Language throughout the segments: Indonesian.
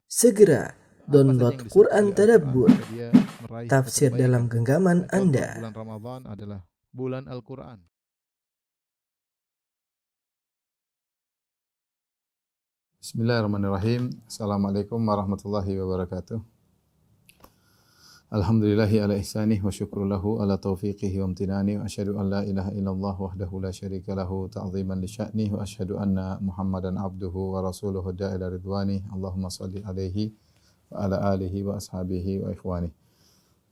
Segera download Apa saja yang disebut Quran oleh Tadabbur, Al-Quran, dia meraih tafsir dalam kebaikan. genggaman Contoh, Anda. bulan Ramadan adalah bulan Al-Quran. Bismillahirrahmanirrahim. Assalamualaikum warahmatullahi wabarakatuh. Alhamdulillahi ala ihsanih wa syukru lahu ala taufiqihi wa amtinani wa asyhadu an la ilaha illallah wahdahu la syarika lahu ta'ziman li sya'nih wa asyhadu anna Muhammadan abduhu wa rasuluhu da'ila ridwani. Allahumma salli alaihi wa ala alihi wa ashabihi wa ikhwani.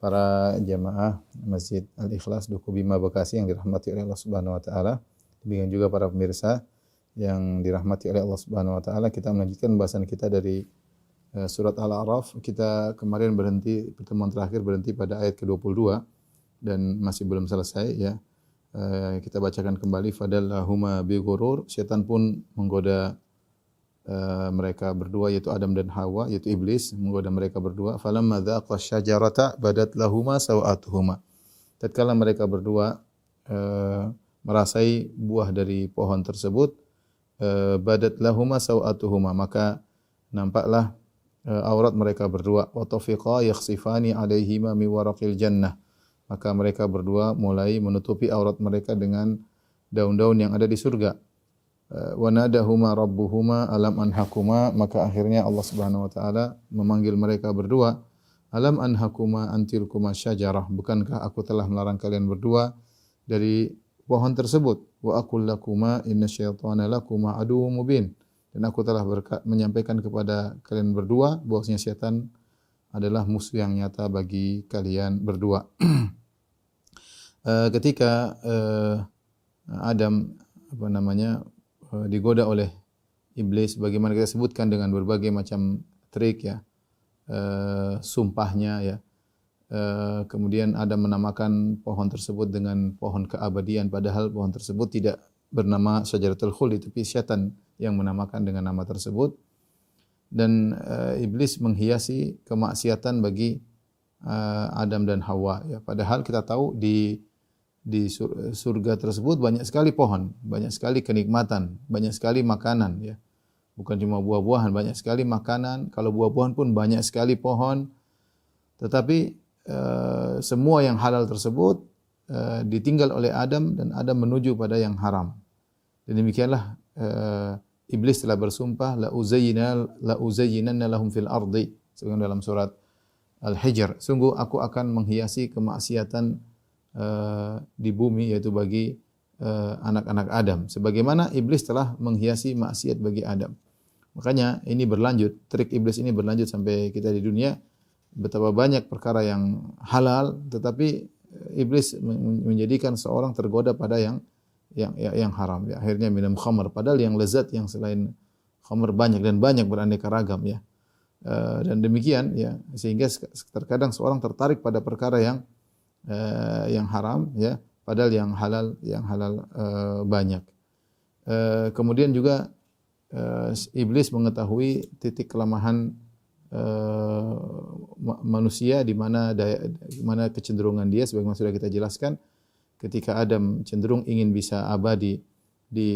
Para jamaah Masjid Al-Ikhlas Duku Bima Bekasi yang dirahmati oleh Allah Subhanahu wa taala, demikian juga para pemirsa yang dirahmati oleh Allah Subhanahu wa taala, kita melanjutkan pembahasan kita dari surat Al-A'raf. Kita kemarin pertemuan terakhir berhenti pada ayat ke-22 dan masih belum selesai ya. Kita bacakan kembali, fadallahuma bi ghurur, setan pun menggoda mereka berdua, yaitu Adam dan Hawa, yaitu iblis menggoda mereka berdua. Falamma dzaqa syajarata badat lahuma sawatuhuma. Tatkala mereka berdua merasai buah dari pohon tersebut, badat lahuma sawatuhuma, maka nampaklah aurat mereka berdua. Wa tafiqa yakhsifani alaihima min waraqil jannah, maka mereka berdua mulai menutupi aurat mereka dengan daun-daun yang ada di surga. Wa nadahuma rabbuhuma alam anhakuma, maka akhirnya Allah Subhanahu wa taala memanggil mereka berdua, alam anhakuma antilkuma syajarah, bukankah aku telah melarang kalian berdua dari pohon tersebut? Wa aqul lakuma innasyaitana lakuma aduwwum mubin, dan aku telah menyampaikan kepada kalian berdua bahwasanya setan adalah musuh yang nyata bagi kalian berdua. Ketika Adam digoda oleh iblis, bagaimana kita sebutkan dengan berbagai macam trik ya, sumpahnya ya. Kemudian Adam menamakan pohon tersebut dengan pohon keabadian, padahal pohon tersebut tidak bernama Syajaratul Khuld, tapi setan yang menamakan dengan nama tersebut. Dan iblis menghiasi kemaksiatan bagi Adam dan Hawa ya. Padahal kita tahu di surga tersebut banyak sekali pohon, banyak sekali kenikmatan, banyak sekali makanan ya. Bukan cuma buah-buahan, banyak sekali makanan. Kalau buah-buahan pun banyak sekali pohon. Tetapi semua yang halal tersebut ditinggal oleh Adam, dan Adam menuju pada yang haram. Dan demikianlah iblis telah bersumpah, la uzayyinanna lahum fil ardi, sebagaimana dalam surat Al-Hijr, sungguh aku akan menghiasi kemaksiatan di bumi, yaitu bagi anak-anak Adam, sebagaimana iblis telah menghiasi maksiat bagi Adam. Makanya ini berlanjut, trik iblis ini berlanjut sampai kita di dunia. Betapa banyak perkara yang halal, tetapi iblis menjadikan seorang tergoda pada yang haram ya. Akhirnya minum khamr, padahal yang lezat yang selain khamr banyak dan banyak beraneka ragam ya. Dan demikian ya, sehingga terkadang seorang tertarik pada perkara yang haram ya, padahal yang halal banyak. Kemudian juga iblis mengetahui titik kelemahan manusia, di mana kecenderungan dia, sebagaimana sudah kita jelaskan. Ketika Adam cenderung ingin bisa abadi di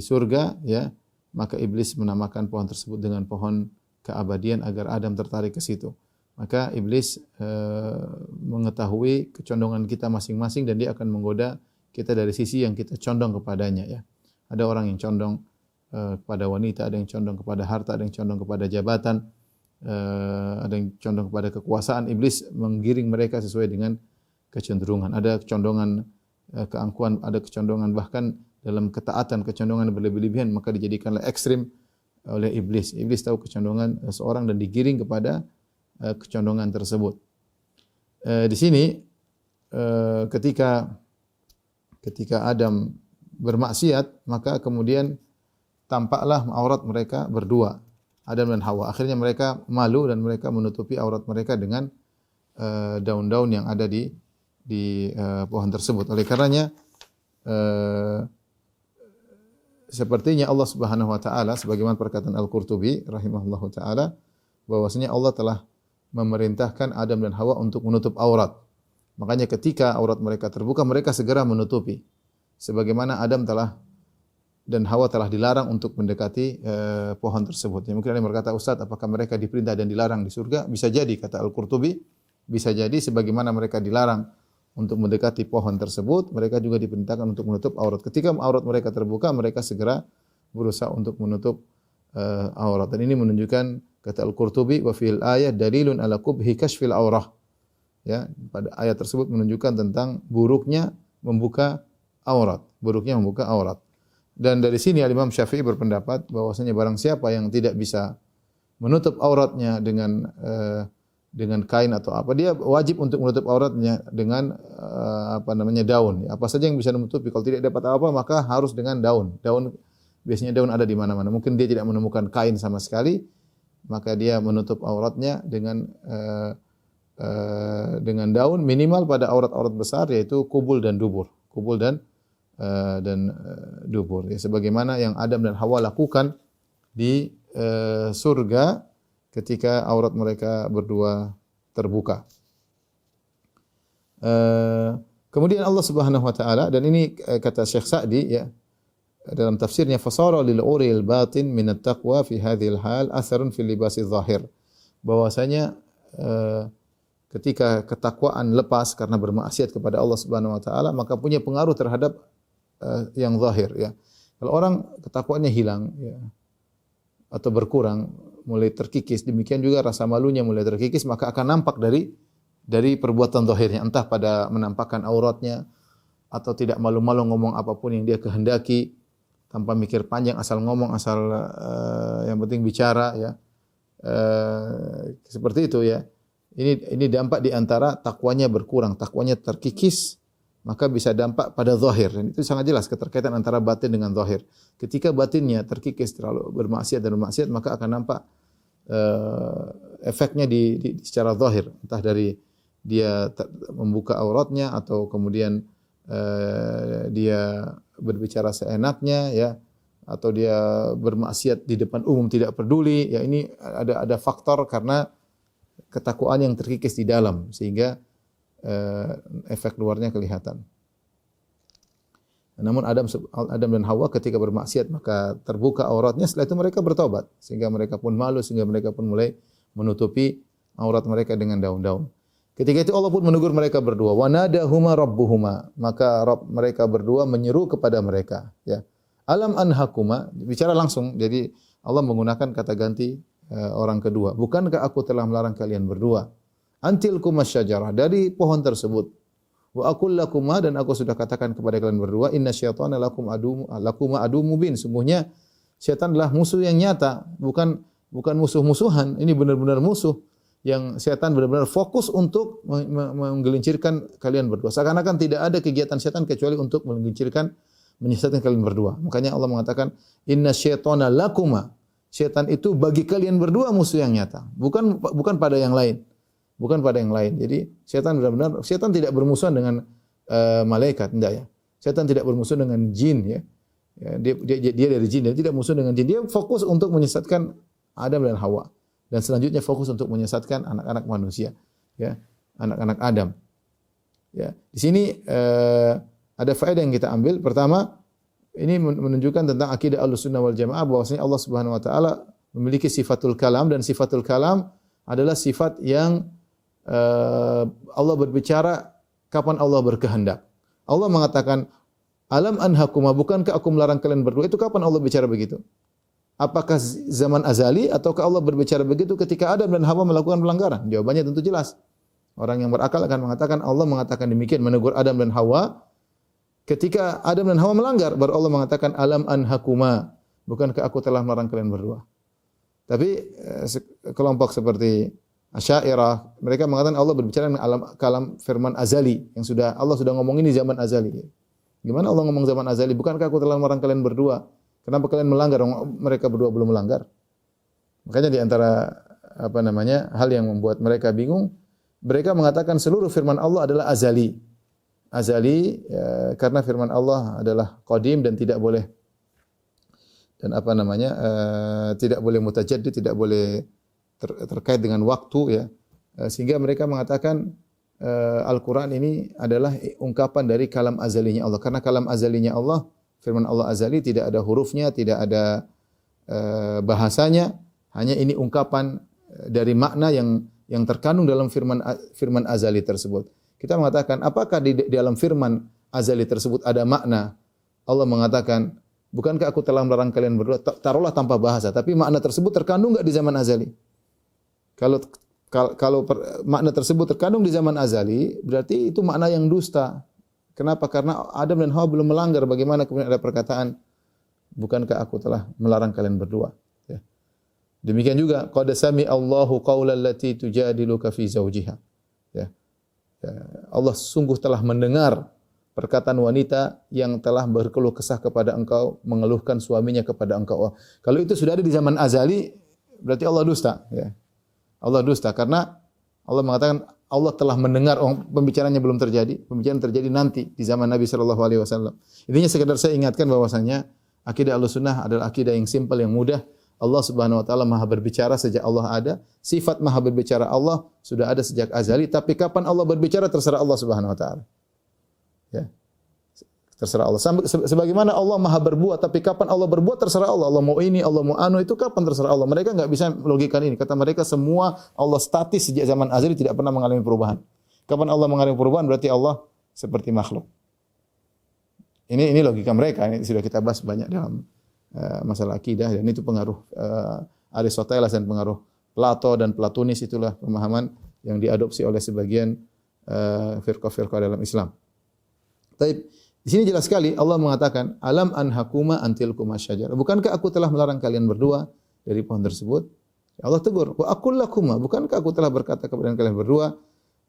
surga ya, maka iblis menamakan pohon tersebut dengan pohon keabadian agar Adam tertarik ke situ. Maka iblis mengetahui kecondongan kita masing-masing, dan dia akan menggoda kita dari sisi yang kita condong kepadanya ya. Ada orang yang condong kepada wanita, ada yang condong kepada harta, ada yang condong kepada jabatan, ada yang condong kepada kekuasaan. Iblis menggiring mereka sesuai dengan kecenderungan. Ada kecondongan keangkuhan, ada kecondongan bahkan dalam ketaatan, kecondongan berlebih-lebihan, maka dijadikanlah ekstrim oleh iblis. Iblis tahu kecondongan seorang dan digiring kepada kecondongan tersebut. Di sini ketika Adam bermaksiat, maka kemudian tampaklah aurat mereka berdua, Adam dan Hawa. Akhirnya mereka malu dan mereka menutupi aurat mereka dengan daun-daun yang ada di pohon tersebut. Oleh karenanya sepertinya Allah Subhanahu wa taala, sebagaimana perkataan Al-Qurtubi rahimahullahu taala, bahwasanya Allah telah memerintahkan Adam dan Hawa untuk menutup aurat. Makanya ketika aurat mereka terbuka, mereka segera menutupi. Sebagaimana Adam telah dan Hawa telah dilarang untuk mendekati pohon tersebut. Ya, mungkin ada yang berkata, Ustaz, apakah mereka diperintah dan dilarang di surga? Bisa jadi, kata Al-Qurtubi, bisa jadi sebagaimana mereka dilarang untuk mendekati pohon tersebut, mereka juga diperintahkan untuk menutup aurat. Ketika aurat mereka terbuka, mereka segera berusaha untuk menutup aurat. Dan ini menunjukkan, kata Al-Qurtubi, wa fil ayat dalilun ala qubhi kashfil aurah. Ya, pada ayat tersebut menunjukkan tentang buruknya membuka aurat, Dan dari sini Imam Syafi'i berpendapat bahwasanya barang siapa yang tidak bisa menutup auratnya dengan kain atau apa, dia wajib untuk menutup auratnya dengan daun. Apa saja yang bisa menutupi. Kalau tidak dapat apa, maka harus dengan daun. Daun biasanya daun ada di mana-mana. Mungkin dia tidak menemukan kain sama sekali, maka dia menutup auratnya dengan daun, minimal pada aurat-aurat besar, yaitu kubul dan dubur. Kubul dan dubur. Ya, sebagaimana yang Adam dan Hawa lakukan di surga ketika aurat mereka berdua terbuka. Kemudian Allah Subhanahu wa taala, dan ini kata Syekh Sa'di ya dalam tafsirnya, fasara lil uril batin min at-taqwa fi hadhil hal atharun fil libasi zahir. Bahwasanya ketika ketakwaan lepas karena bermaksiat kepada Allah Subhanahu wa taala, maka punya pengaruh terhadap yang zahir ya. Kalau orang ketakwaannya hilang ya, atau berkurang, mulai terkikis, demikian juga rasa malunya mulai terkikis, maka akan nampak dari perbuatan zahirnya, entah pada menampakkan auratnya atau tidak malu-malu ngomong apapun yang dia kehendaki tanpa mikir panjang, asal ngomong, asal yang penting bicara ya. Seperti itu ya. Ini dampak di antara takwanya berkurang, takwanya terkikis, maka bisa dampak pada zahir. Dan itu sangat jelas keterkaitan antara batin dengan zahir. Ketika batinnya terkikis terlalu bermaksiat, maka akan nampak efeknya di secara zahir, entah dari dia membuka auratnya atau kemudian dia berbicara seenaknya ya, atau dia bermaksiat di depan umum tidak peduli ya. Ini ada faktor karena ketakwaan yang terkikis di dalam, sehingga efek luarnya kelihatan. Namun Adam dan Hawa ketika bermaksiat maka terbuka auratnya, setelah itu mereka bertobat, sehingga mereka pun malu, sehingga mereka pun mulai menutupi aurat mereka dengan daun-daun. Ketika itu Allah pun menegur mereka berdua, wa nadahuma rabbuhuma, maka Rabb mereka berdua menyeru kepada mereka ya. Alam anhakuma, bicara langsung, jadi Allah menggunakan kata ganti orang kedua. Bukankah aku telah melarang kalian berdua? Antilkumas syajarah, dari pohon tersebut. Wa aqul lakuma, dan aku sudah katakan kepada kalian berdua, inna syaitana lakuma adu mubin. Sungguhnya syaitan adalah musuh yang nyata, bukan musuh-musuhan. Ini benar-benar musuh yang syaitan benar-benar fokus untuk menggelincirkan kalian berdua. Seakan-akan tidak ada kegiatan syaitan kecuali untuk menyesatkan kalian berdua. Makanya Allah mengatakan inna syaitana lakuma. Syaitan itu bagi kalian berdua musuh yang nyata, bukan pada yang lain. Jadi syaitan tidak bermusuhan dengan malaikat, tidak ya. Syaitan tidak bermusuh dengan jin ya. Dia dari jin, dia tidak musuh dengan jin. Dia fokus untuk menyesatkan Adam dan Hawa, dan selanjutnya fokus untuk menyesatkan anak-anak manusia ya, anak-anak Adam. Ya, di sini ada faedah yang kita ambil. Pertama, ini menunjukkan tentang akidah Ahlussunnah wal Jamaah, bahwasanya Allah Subhanahu wa taala memiliki sifatul kalam, dan sifatul kalam adalah sifat yang Allah berbicara kapan Allah berkehendak. Allah mengatakan, alam anhakuma, bukankah aku melarang kalian berdua? Itu kapan Allah bicara begitu? Apakah zaman azali ataukah Allah berbicara begitu ketika Adam dan Hawa melakukan pelanggaran? Jawabannya tentu jelas. Orang yang berakal akan mengatakan Allah mengatakan demikian, menegur Adam dan Hawa ketika Adam dan Hawa melanggar, baru Allah mengatakan alam anhakuma, bukankah aku telah melarang kalian berdua? Tapi kelompok seperti Asy'ariyah, mereka mengatakan Allah berbicara dengan kalam firman azali yang Allah sudah ngomong ini zaman azali. Gimana Allah ngomong zaman azali? Bukankah aku telah melarang kalian berdua? Kenapa kalian melanggar? Mereka berdua belum melanggar. Makanya di antara hal yang membuat mereka bingung, mereka mengatakan seluruh firman Allah adalah azali. Azali karena firman Allah adalah qadim dan tidak boleh tidak boleh mutajaddid, tidak boleh terkait dengan waktu ya. Sehingga mereka mengatakan Al-Qur'an ini adalah ungkapan dari kalam azalinya Allah. Karena kalam azalinya Allah Firman Allah azali tidak ada hurufnya, tidak ada bahasanya, hanya ini ungkapan dari makna yang terkandung dalam firman azali tersebut. Kita mengatakan, apakah di dalam firman azali tersebut ada makna? Allah mengatakan, bukankah aku telah melarang kalian berdua? Taruhlah tanpa bahasa, tapi makna tersebut terkandung enggak di zaman azali? Kalau makna tersebut terkandung di zaman azali, berarti itu makna yang dusta. Kenapa? Karena Adam dan Hawa belum melanggar. Bagaimana kemudian ada perkataan, bukankah aku telah melarang kalian berdua? Ya. Demikian juga, qad sami Allahu qaulal lati tujadiluka fi zawjiha. Ya. Allah sungguh telah mendengar perkataan wanita yang telah berkeluh kesah kepada engkau, mengeluhkan suaminya kepada engkau. Kalau itu sudah ada di zaman azali, berarti Allah dusta. Ya. Allah dusta karena Allah mengatakan Allah telah mendengar, pembicaraannya belum terjadi, pembicaraan terjadi nanti di zaman Nabi sallallahu alaihi wasallam. Intinya sekedar saya ingatkan bahwasanya akidah Ahlussunnah adalah akidah yang simpel, yang mudah. Allah Subhanahu wa taala Maha berbicara sejak Allah ada. Sifat Maha berbicara Allah sudah ada sejak azali, tapi kapan Allah berbicara terserah Allah Subhanahu wa taala. Ya. Terserah Allah. Sebagaimana Allah Maha berbuat, tapi kapan Allah berbuat terserah Allah. Allah mau ini, Allah mau anu, itu kapan terserah Allah. Mereka enggak bisa logikan ini. Kata mereka semua Allah statis sejak zaman azali, tidak pernah mengalami perubahan. Kapan Allah mengalami perubahan berarti Allah seperti makhluk. Ini logika mereka. Ini sudah kita bahas banyak dalam masalah akidah, dan itu pengaruh Aristoteles dan pengaruh Plato dan Platonis. Itulah pemahaman yang diadopsi oleh sebagian firqah-firqah dalam Islam. Tapi di sini jelas sekali Allah mengatakan, alam anhakuma antilkuma syajar. Bukankah aku telah melarang kalian berdua dari pohon tersebut? Allah tegur, wa aqul lakuma, bukankah aku telah berkata kepada kalian berdua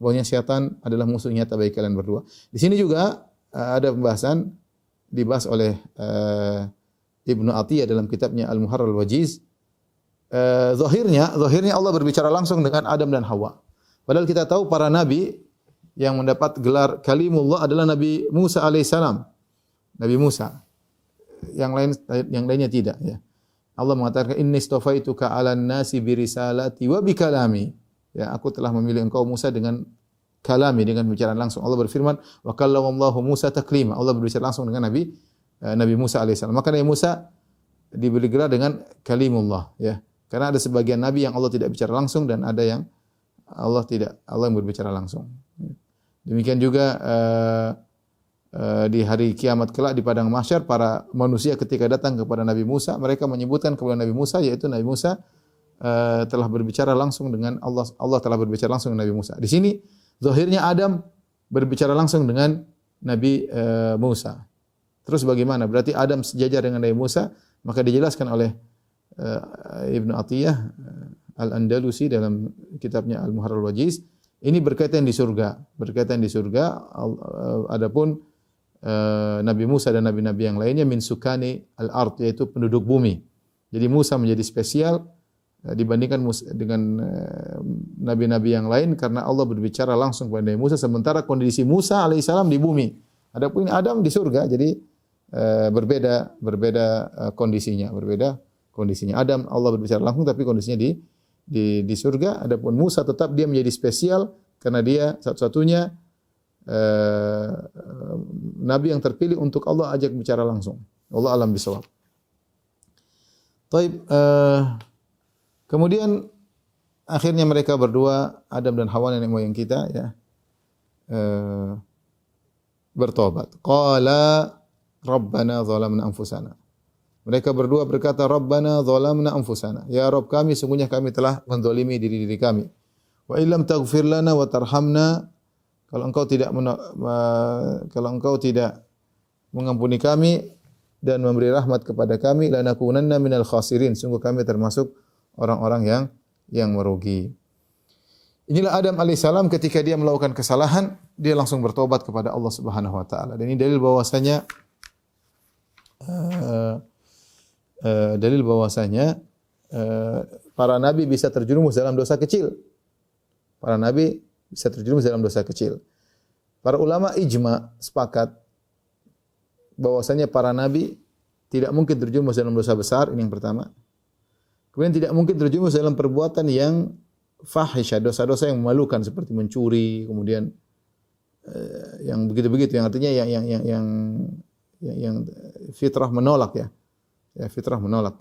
bahwasanya syaitan adalah musuh nyata bagi kalian berdua. Di sini juga ada pembahasan dibahas oleh Ibnu Athiyah dalam kitabnya Al-Muharrar Al-Wajiz. Zahirnya Allah berbicara langsung dengan Adam dan Hawa. Padahal kita tahu para nabi yang mendapat gelar kalimullah adalah Nabi Musa alaihissalam. Nabi Musa. Yang lainnya tidak, ya. Allah mengatakan, inni istafaituka 'alan nasi bi risalati wa bi kalami. Ya, aku telah memilih engkau Musa dengan kalami, dengan bicara langsung. Allah berfirman, wa kallamallahu Musa taklima. Allah berbicara langsung dengan Nabi Musa alaihissalam. Maka Nabi Musa diberi gelar dengan kalimullah, ya. Karena ada sebagian nabi yang Allah tidak bicara langsung dan ada yang Allah yang berbicara langsung. Demikian juga di hari kiamat kelak di padang mahsyar, para manusia ketika datang kepada Nabi Musa, mereka menyebutkan kepada Nabi Musa, yaitu Nabi Musa telah berbicara langsung dengan Allah. Allah telah berbicara langsung dengan Nabi Musa. Di sini zahirnya Adam berbicara langsung dengan Nabi Musa. Terus bagaimana? Berarti Adam sejajar dengan Nabi Musa. Maka dijelaskan oleh Ibnu Athiyah Al-Andalusi dalam kitabnya Al-Muharrar Al-Wajiz. Ini berkaitan di surga. Adapun Nabi Musa dan nabi-nabi yang lainnya min sukani al-ard, yaitu penduduk bumi. Jadi Musa menjadi spesial dibandingkan dengan nabi-nabi yang lain karena Allah berbicara langsung kepada Nabi Musa, sementara kondisi Musa alaihissalam di bumi. Adapun Adam di surga, jadi berbeda kondisinya. Adam Allah berbicara langsung tapi kondisinya di surga. Adapun Musa tetap dia menjadi spesial karena dia satu-satunya nabi yang terpilih untuk Allah ajak bicara langsung. Allah alam bisawab. Taib, kemudian akhirnya mereka berdua, Adam dan Hawa nenek moyang kita, ya, bertobat. Qala Rabbana zalamna anfusana. Mereka berdua berkata, Rabbana zalamna anfusana. Ya Rabb kami, sungguhnya kami telah menzalimi diri-diri kami. Wa illam taghfir lana wa tarhamna, kalau engkau tidak mengampuni kami dan memberi rahmat kepada kami, lanakunanna minal khasirin, sungguh kami termasuk orang-orang yang merugi. Inilah Adam alaihissalam ketika dia melakukan kesalahan, dia langsung bertobat kepada Allah Subhanahu wa taala. Dan ini dalil bahwasanya para nabi bisa terjerumus dalam dosa kecil. Para nabi bisa terjerumus dalam dosa kecil. Para ulama ijma sepakat bahwasanya para nabi tidak mungkin terjerumus dalam dosa besar, ini yang pertama. Kemudian tidak mungkin terjerumus dalam perbuatan yang fahisyah, dosa-dosa yang memalukan seperti mencuri, kemudian yang begitu-begitu, yang artinya yang fitrah menolak ya. Ya, fitrah menolak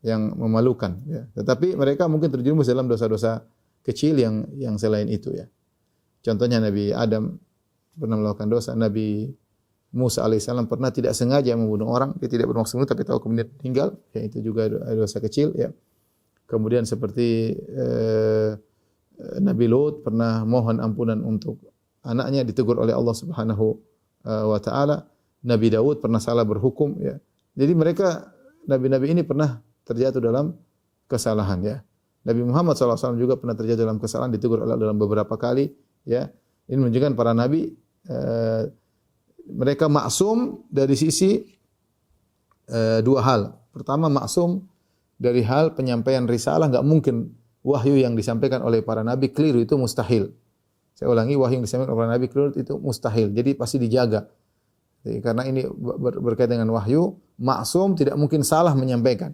yang memalukan ya. Tetapi mereka mungkin terjerumus dalam dosa-dosa kecil yang selain itu ya. Contohnya Nabi Adam pernah melakukan dosa, Nabi Musa alaihissalam pernah tidak sengaja membunuh orang, dia tidak bermaksud membunuh tapi tahu kemudian meninggal, ya itu juga dosa kecil ya. Kemudian seperti Nabi Lut pernah mohon ampunan untuk anaknya, ditegur oleh Allah Subhanahu wa taala. Nabi Daud pernah salah berhukum ya. Jadi mereka nabi-nabi ini pernah terjatuh dalam kesalahan ya. Nabi Muhammad SAW juga pernah terjatuh dalam kesalahan, ditegur Allah dalam beberapa kali ya. Ini menunjukkan para nabi mereka maksum dari sisi dua hal. Pertama, maksum dari hal penyampaian risalah, enggak mungkin wahyu yang disampaikan oleh para nabi keliru, itu mustahil. Saya ulangi, wahyu yang disampaikan oleh para nabi keliru itu mustahil. Jadi pasti dijaga. Jadi, karena ini berkaitan dengan wahyu, maksum tidak mungkin salah menyampaikan.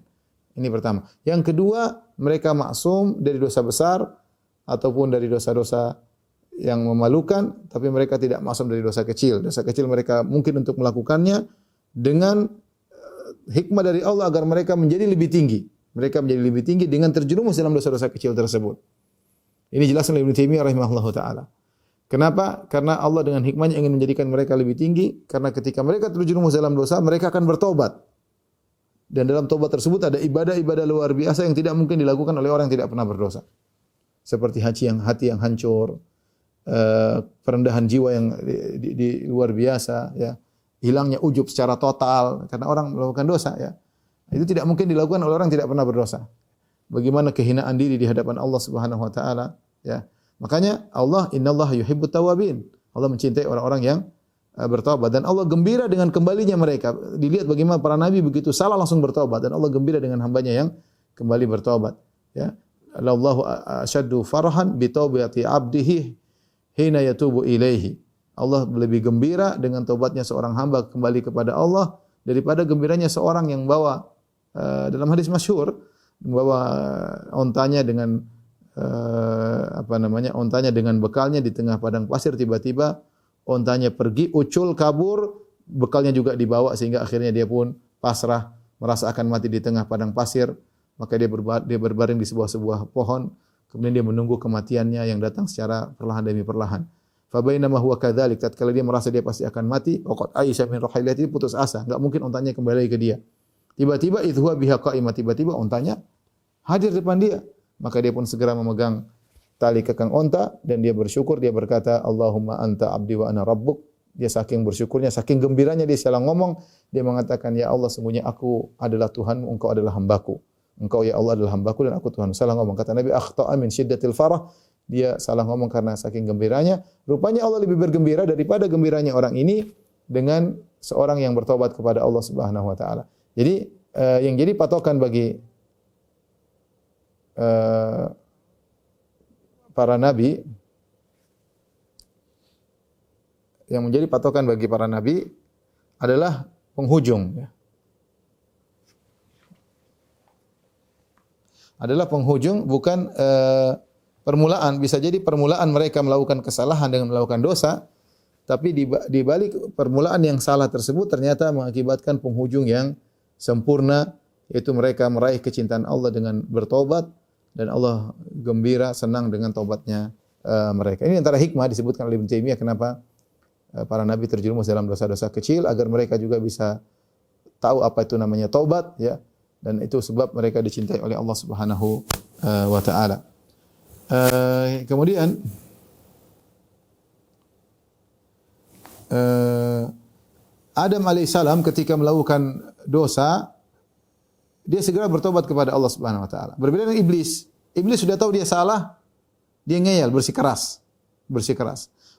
Ini pertama. Yang kedua, mereka maksum dari dosa besar ataupun dari dosa-dosa yang memalukan, tapi mereka tidak maksum dari dosa kecil. Dosa kecil mereka mungkin untuk melakukannya dengan hikmah dari Allah agar mereka menjadi lebih tinggi. Mereka menjadi lebih tinggi dengan terjerumus dalam dosa-dosa kecil tersebut. Ini jelas oleh Ibnu Taimiyah rahimahullahu taala. Kenapa? Karena Allah dengan hikmahnya ingin menjadikan mereka lebih tinggi, karena ketika mereka terjerumus dalam dosa, mereka akan bertobat. Dan dalam tobat tersebut ada ibadah-ibadah luar biasa yang tidak mungkin dilakukan oleh orang yang tidak pernah berdosa. Seperti hati yang hancur, perendahan jiwa yang di luar biasa ya, hilangnya ujub secara total karena orang melakukan dosa ya. Itu tidak mungkin dilakukan oleh orang yang tidak pernah berdosa. Bagaimana kehinaan diri di hadapan Allah Subhanahu wa taala ya. Makanya Allah, innallaha yuhibbut tawwabin. Allah mencintai orang-orang yang bertobat, dan Allah gembira dengan kembalinya mereka. Dilihat bagaimana para nabi begitu salah langsung bertobat, dan Allah gembira dengan hambanya yang kembali bertobat ya. Allahu asyaddu farahan bi taubati 'abdihi hina yatubu ilaihi. Allah lebih gembira dengan taubatnya seorang hamba kembali kepada Allah daripada gembiranya seorang yang bawa dalam hadis masyhur, membawa ontanya dengan ontanya dengan bekalnya di tengah padang pasir, tiba-tiba ontanya pergi, ucul, kabur, bekalnya juga dibawa sehingga akhirnya dia pun pasrah, merasa akan mati di tengah padang pasir, maka dia berbaring di sebuah pohon. Kemudian dia menunggu kematiannya yang datang secara perlahan demi perlahan. Fa bainama huwa kadzalik, tatkala dia merasa dia pasti akan mati, waqad aisha min rahilati, putus asa, enggak mungkin ontanya kembali ke dia. Tiba-tiba idh huwa biha qa'imah, tiba-tiba ontanya hadir depan dia. Maka dia pun segera memegang tali kekang onta dan dia bersyukur, dia berkata, Allahumma anta abdi wa ana rabbuk. Dia saking bersyukurnya, saking gembiranya dia salah ngomong, dia mengatakan, ya Allah, sungguhnya aku adalah Tuhanmu, engkau adalah hambaku. Engkau ya Allah adalah hambaku dan aku Tuhan. Salah ngomong. Kata Nabi, akhta'a min syiddatil farah. Dia salah ngomong karena saking gembiranya. Rupanya Allah lebih bergembira daripada gembiranya orang ini dengan seorang yang bertobat kepada Allah Subhanahu wa taala. Jadi yang jadi patokan bagi para nabi, yang menjadi patokan bagi para nabi adalah penghujung ya. Adalah penghujung, bukan permulaan. Bisa jadi permulaan mereka melakukan kesalahan dengan melakukan dosa, tapi di balik permulaan yang salah tersebut ternyata mengakibatkan penghujung yang sempurna, yaitu mereka meraih kecintaan Allah dengan bertobat, dan Allah gembira, senang dengan tobatnya mereka. Ini antara hikmah disebutkan oleh Ibnu Taimiyah kenapa para nabi terjerumus dalam dosa-dosa kecil, agar mereka juga bisa tahu apa itu namanya taubat ya. Dan itu sebab mereka dicintai oleh Allah Subhanahu wa taala. Kemudian Adam alaihissalam ketika melakukan dosa, dia segera bertobat kepada Allah Subhanahu wa taala. Berbeda dengan iblis. Iblis sudah tahu dia salah, dia ngeyel, bersikeras.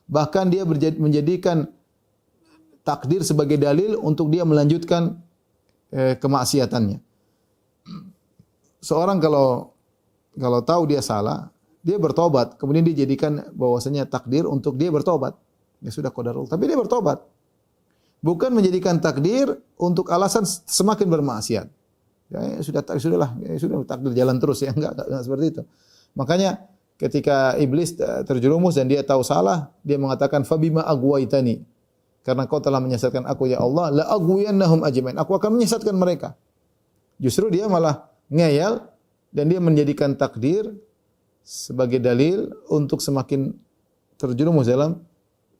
Bahkan dia menjadikan takdir sebagai dalil untuk dia melanjutkan kemaksiatannya. Seorang kalau tahu dia salah, dia bertobat, kemudian dia jadikan bahwasanya takdir untuk dia bertobat. Ya sudah qadarul, tapi dia bertobat. Bukan menjadikan takdir untuk alasan semakin bermaksiat. Ya sudah takdir jalan terus ya, enggak seperti itu. Makanya ketika iblis terjerumus dan dia tahu salah, dia mengatakan fabima aghwaitani. karena Kau telah menyesatkan aku ya Allah, la aghwiyannahum ajmain. Aku akan menyesatkan mereka. Justru dia malah ngeyel dan dia menjadikan takdir sebagai dalil untuk semakin terjerumus dalam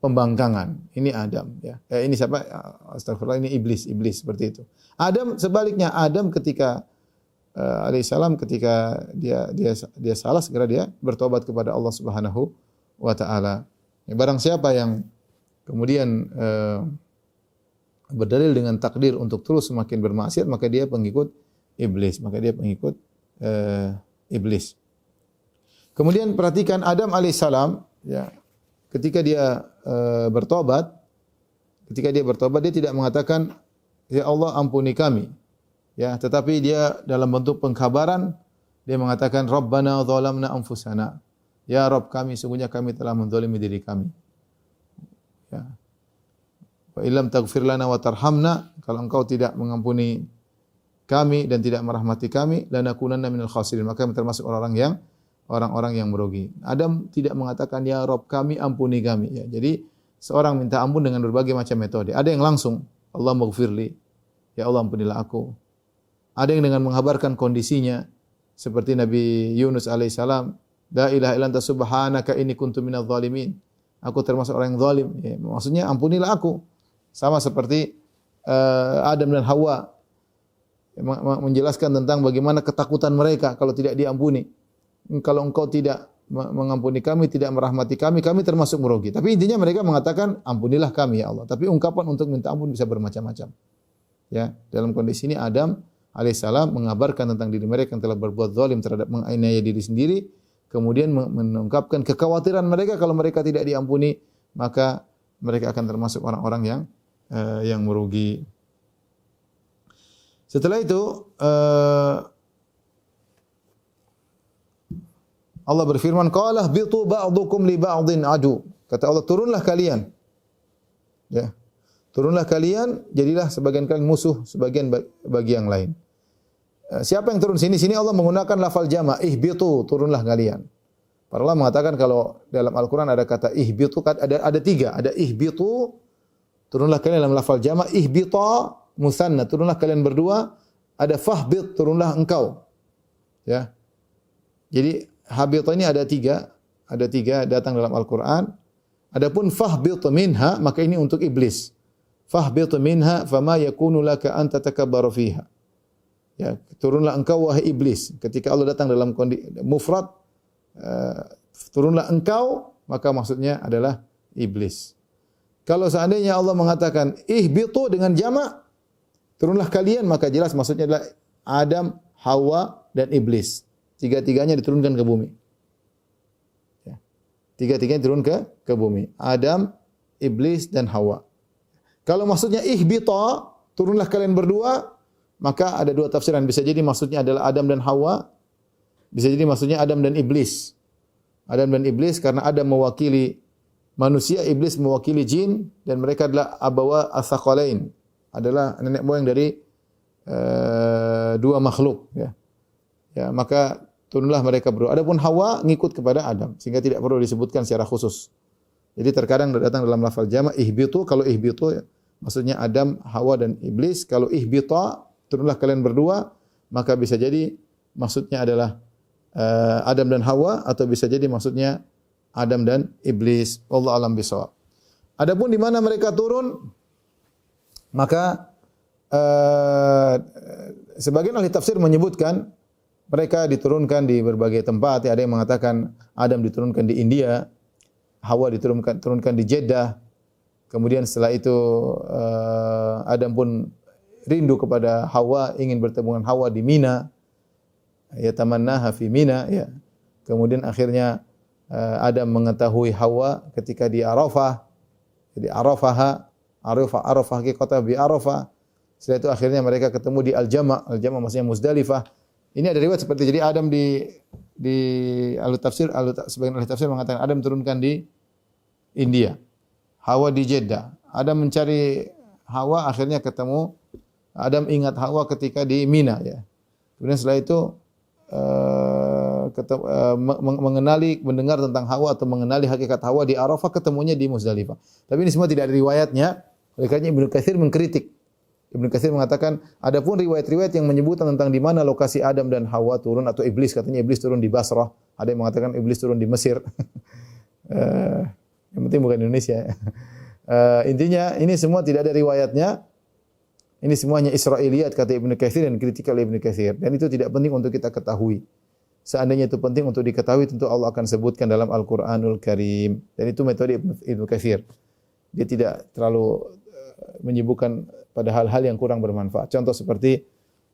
pembangkangan. Ini Adam ya. Ini siapa? Astagfirullah, ini iblis seperti itu. Adam sebaliknya, Adam ketika alaihissalam ketika dia salah, segera dia bertobat kepada Allah Subhanahu wa taala. Barang siapa yang kemudian berdalil dengan takdir untuk terus semakin bermaksiat, maka dia pengikut iblis, iblis. Kemudian perhatikan Adam alaihissalam ya, ketika dia bertobat dia tidak mengatakan ya Allah ampuni kami. Ya, tetapi dia dalam bentuk pengkhabaran dia mengatakan Rabbana zalamna anfusana. Ya Rabb kami, sungguhnya kami telah menzalimi diri kami. Ya. Wa illam taghfir lana wa tarhamna, kalau engkau tidak mengampuni kami dan tidak merahmati kami, lanakunanna minal khasirin, maka kami termasuk orang-orang yang merugi. Adam tidak mengatakan ya Rabb kami, ampuni kami ya. Jadi seorang minta ampun dengan berbagai macam metode. Ada yang langsung, Allah maghfirli, ya Allah ampunilah aku. Ada yang dengan menghabarkan kondisinya seperti Nabi Yunus alaihissalam, la ilaha illa anta subhanaka inni kuntu minadh dhalimin. Aku termasuk orang yang zalim. Ya, maksudnya ampunilah aku. Sama seperti Adam dan Hawa menjelaskan tentang bagaimana ketakutan mereka kalau tidak diampuni. Kalau engkau tidak mengampuni kami, tidak merahmati kami, kami termasuk merugi. Tapi intinya mereka mengatakan ampunilah kami ya Allah. Tapi ungkapan untuk minta ampun bisa bermacam-macam. Ya, dalam kondisi ini Adam alaihissalam mengabarkan tentang diri mereka yang telah berbuat zalim terhadap menganiaya diri sendiri, kemudian mengungkapkan kekhawatiran mereka kalau mereka tidak diampuni, maka mereka akan termasuk orang-orang yang merugi. Setelah itu Allah berfirman, qala bitu ba'dukum li ba'din adu. Kata Allah, turunlah kalian. Ya. Turunlah kalian, jadilah sebagian kalian musuh sebagian bagi yang lain. Siapa yang turun sini? Sini Allah menggunakan lafal jama', ihbitu, turunlah kalian. Para ulama mengatakan kalau dalam Al-Qur'an ada kata ihbitu, ada tiga, ada ihbitu, turunlah kalian dalam lafal jama', ihbita musanna, turunlah kalian berdua, ada fahbit, turunlah engkau. Ya. Jadi habita ini ada tiga datang dalam Al-Qur'an. Adapun fahbit minha, maka ini untuk iblis. Fahbit minha fama yakunu laka an tatakabbaru fiha. Ya, turunlah engkau wahai iblis. Ketika Allah datang dalam kondisi mufrad, turunlah engkau, maka maksudnya adalah iblis. Kalau seandainya Allah mengatakan ihbitu dengan jamak, turunlah kalian, maka jelas maksudnya adalah Adam, Hawa dan iblis. Tiga-tiganya diturunkan ke bumi. Ya. Tiga-tiganya turun ke bumi. Adam, iblis dan Hawa. Kalau maksudnya ihbita, turunlah kalian berdua, maka ada dua tafsiran. Bisa jadi maksudnya adalah Adam dan Hawa. Bisa jadi maksudnya Adam dan iblis. Adam dan iblis karena Adam mewakili manusia, iblis mewakili jin, dan mereka adalah abawa as-saqalain. Adalah nenek moyang dari dua makhluk. Ya. Ya, maka turunlah mereka berdua. Adapun Hawa ngikut kepada Adam, sehingga tidak perlu disebutkan secara khusus. Jadi terkadang datang dalam lafal jama' ihbitu, kalau ihbitu maksudnya Adam, Hawa dan iblis. Kalau ihbita, turunlah kalian berdua, maka bisa jadi maksudnya adalah Adam dan Hawa, atau bisa jadi maksudnya Adam dan iblis. Wallahu a'lam bishawab. Adapun di mana mereka turun, maka sebagian ahli tafsir menyebutkan mereka diturunkan di berbagai tempat. Ada yang mengatakan Adam diturunkan di India, Hawa diturunkan di Jeddah. Kemudian setelah itu Adam pun rindu kepada Hawa, ingin bertemu dengan Hawa di Mina. Ya tamannaha fi Mina ya. Kemudian akhirnya Adam mengetahui Hawa ketika di Arafah. Jadi Arafah ke kota bi Arafah. Setelah itu akhirnya mereka ketemu di Al-Jama'. Al-Jama' maksudnya Muzdalifah. Ini ada riwayat seperti jadi Adam di ahli tafsir, sebagian ahli tafsir mengatakan Adam turunkan di India, Hawa di Jeddah. Adam mencari Hawa, akhirnya ketemu. Adam ingat Hawa ketika di Mina ya. Kemudian setelah itu mendengar tentang Hawa atau mengenali hakikat Hawa di Arafah, ketemunya di Muzdalifah. Tapi ini semua tidak ada riwayatnya. Oleh karena Ibnu Katsir mengkritik. Ibnu Katsir mengatakan, adapun riwayat-riwayat yang menyebutkan tentang di mana lokasi Adam dan Hawa turun atau iblis, katanya iblis turun di Basrah, ada yang mengatakan iblis turun di Mesir. Yang penting bukan Indonesia. Intinya ini semua tidak ada riwayatnya. Ini semuanya Israiliyat kata Ibnu Katsir dan kritik oleh Ibnu Katsir, dan itu tidak penting untuk kita ketahui. Seandainya itu penting untuk diketahui, tentu Allah akan sebutkan dalam Al-Qur'anul Karim. Dan itu metode Ibnu Katsir. Dia tidak terlalu menyibukkan pada hal-hal yang kurang bermanfaat. Contoh seperti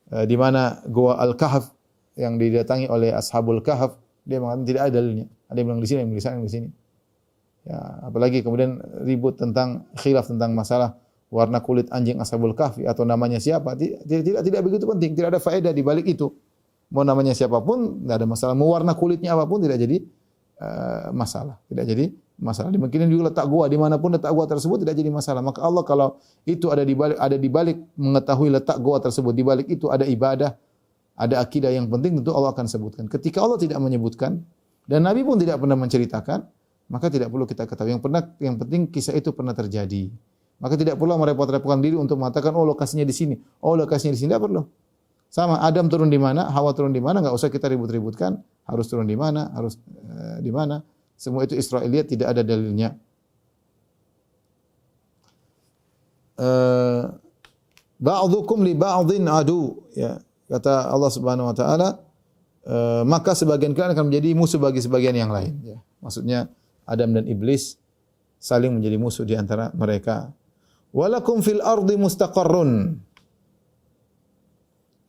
di mana Gua Al-Kahf yang didatangi oleh Ashabul Kahf, dia mengatakan tidak ada dalilnya. Ada yang bilang di sini, yang di sana, yang di sini. Ya, apalagi kemudian ribut tentang khilaf tentang masalah warna kulit anjing Ashabul Kahfi atau namanya siapa, tidak begitu penting, tidak ada faedah di balik itu. Mau namanya siapapun tidak ada masalah, mau warna kulitnya apapun tidak jadi masalah, tidak jadi masalah. Dimungkinkan juga letak gua dimanapun letak gua tersebut tidak jadi masalah. Maka Allah kalau itu ada di balik mengetahui letak gua tersebut, di balik itu ada ibadah, ada akidah yang penting, tentu Allah akan sebutkan. Ketika Allah tidak menyebutkan dan Nabi pun tidak pernah menceritakan, maka tidak perlu kita ketahui. Yang penting kisah itu pernah terjadi. Maka tidak perlu merepot-repotkan diri untuk mengatakan oh lokasinya di sini, oh lokasinya di sini, tidak perlu. Sama Adam turun di mana, Hawa turun di mana, enggak usah kita ribut-ributkan, harus turun di mana, harus di mana. Semua itu Israiliyat, tidak ada dalilnya. Ba'dhukum li ba'dhin adu, ya. Kata Allah Subhanahu wa taala, maka sebagian kalian akan menjadi musuh bagi sebagian yang lain, ya. Maksudnya Adam dan iblis saling menjadi musuh di antara mereka. Walakum fil ardi mustaqarrun.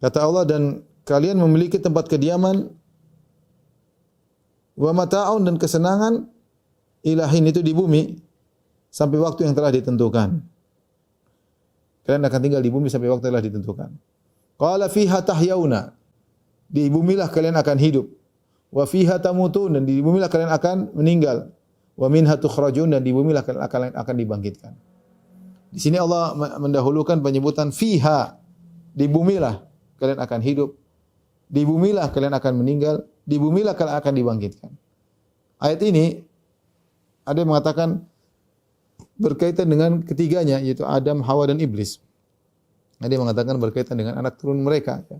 Kata Allah, dan kalian memiliki tempat kediaman, wa mata'un, dan kesenangan, ilahin, itu di bumi sampai waktu yang telah ditentukan. Kalian akan tinggal di bumi sampai waktu yang telah ditentukan. Qala fiha tahyauna, di bumilah kalian akan hidup. Wa fiha tamutun, dan di bumilah kalian akan meninggal. Wa minha tukhrajun, dan di bumilah kalian akan dibangkitkan. Di sini Allah mendahulukan penyebutan fiha, di bumilah kalian akan hidup, di bumilah kalian akan meninggal, di bumilah kalian akan dibangkitkan. Ayat ini ada yang mengatakan berkaitan dengan ketiganya, yaitu Adam, Hawa, dan iblis. Ada yang mengatakan berkaitan dengan anak turun mereka, ya.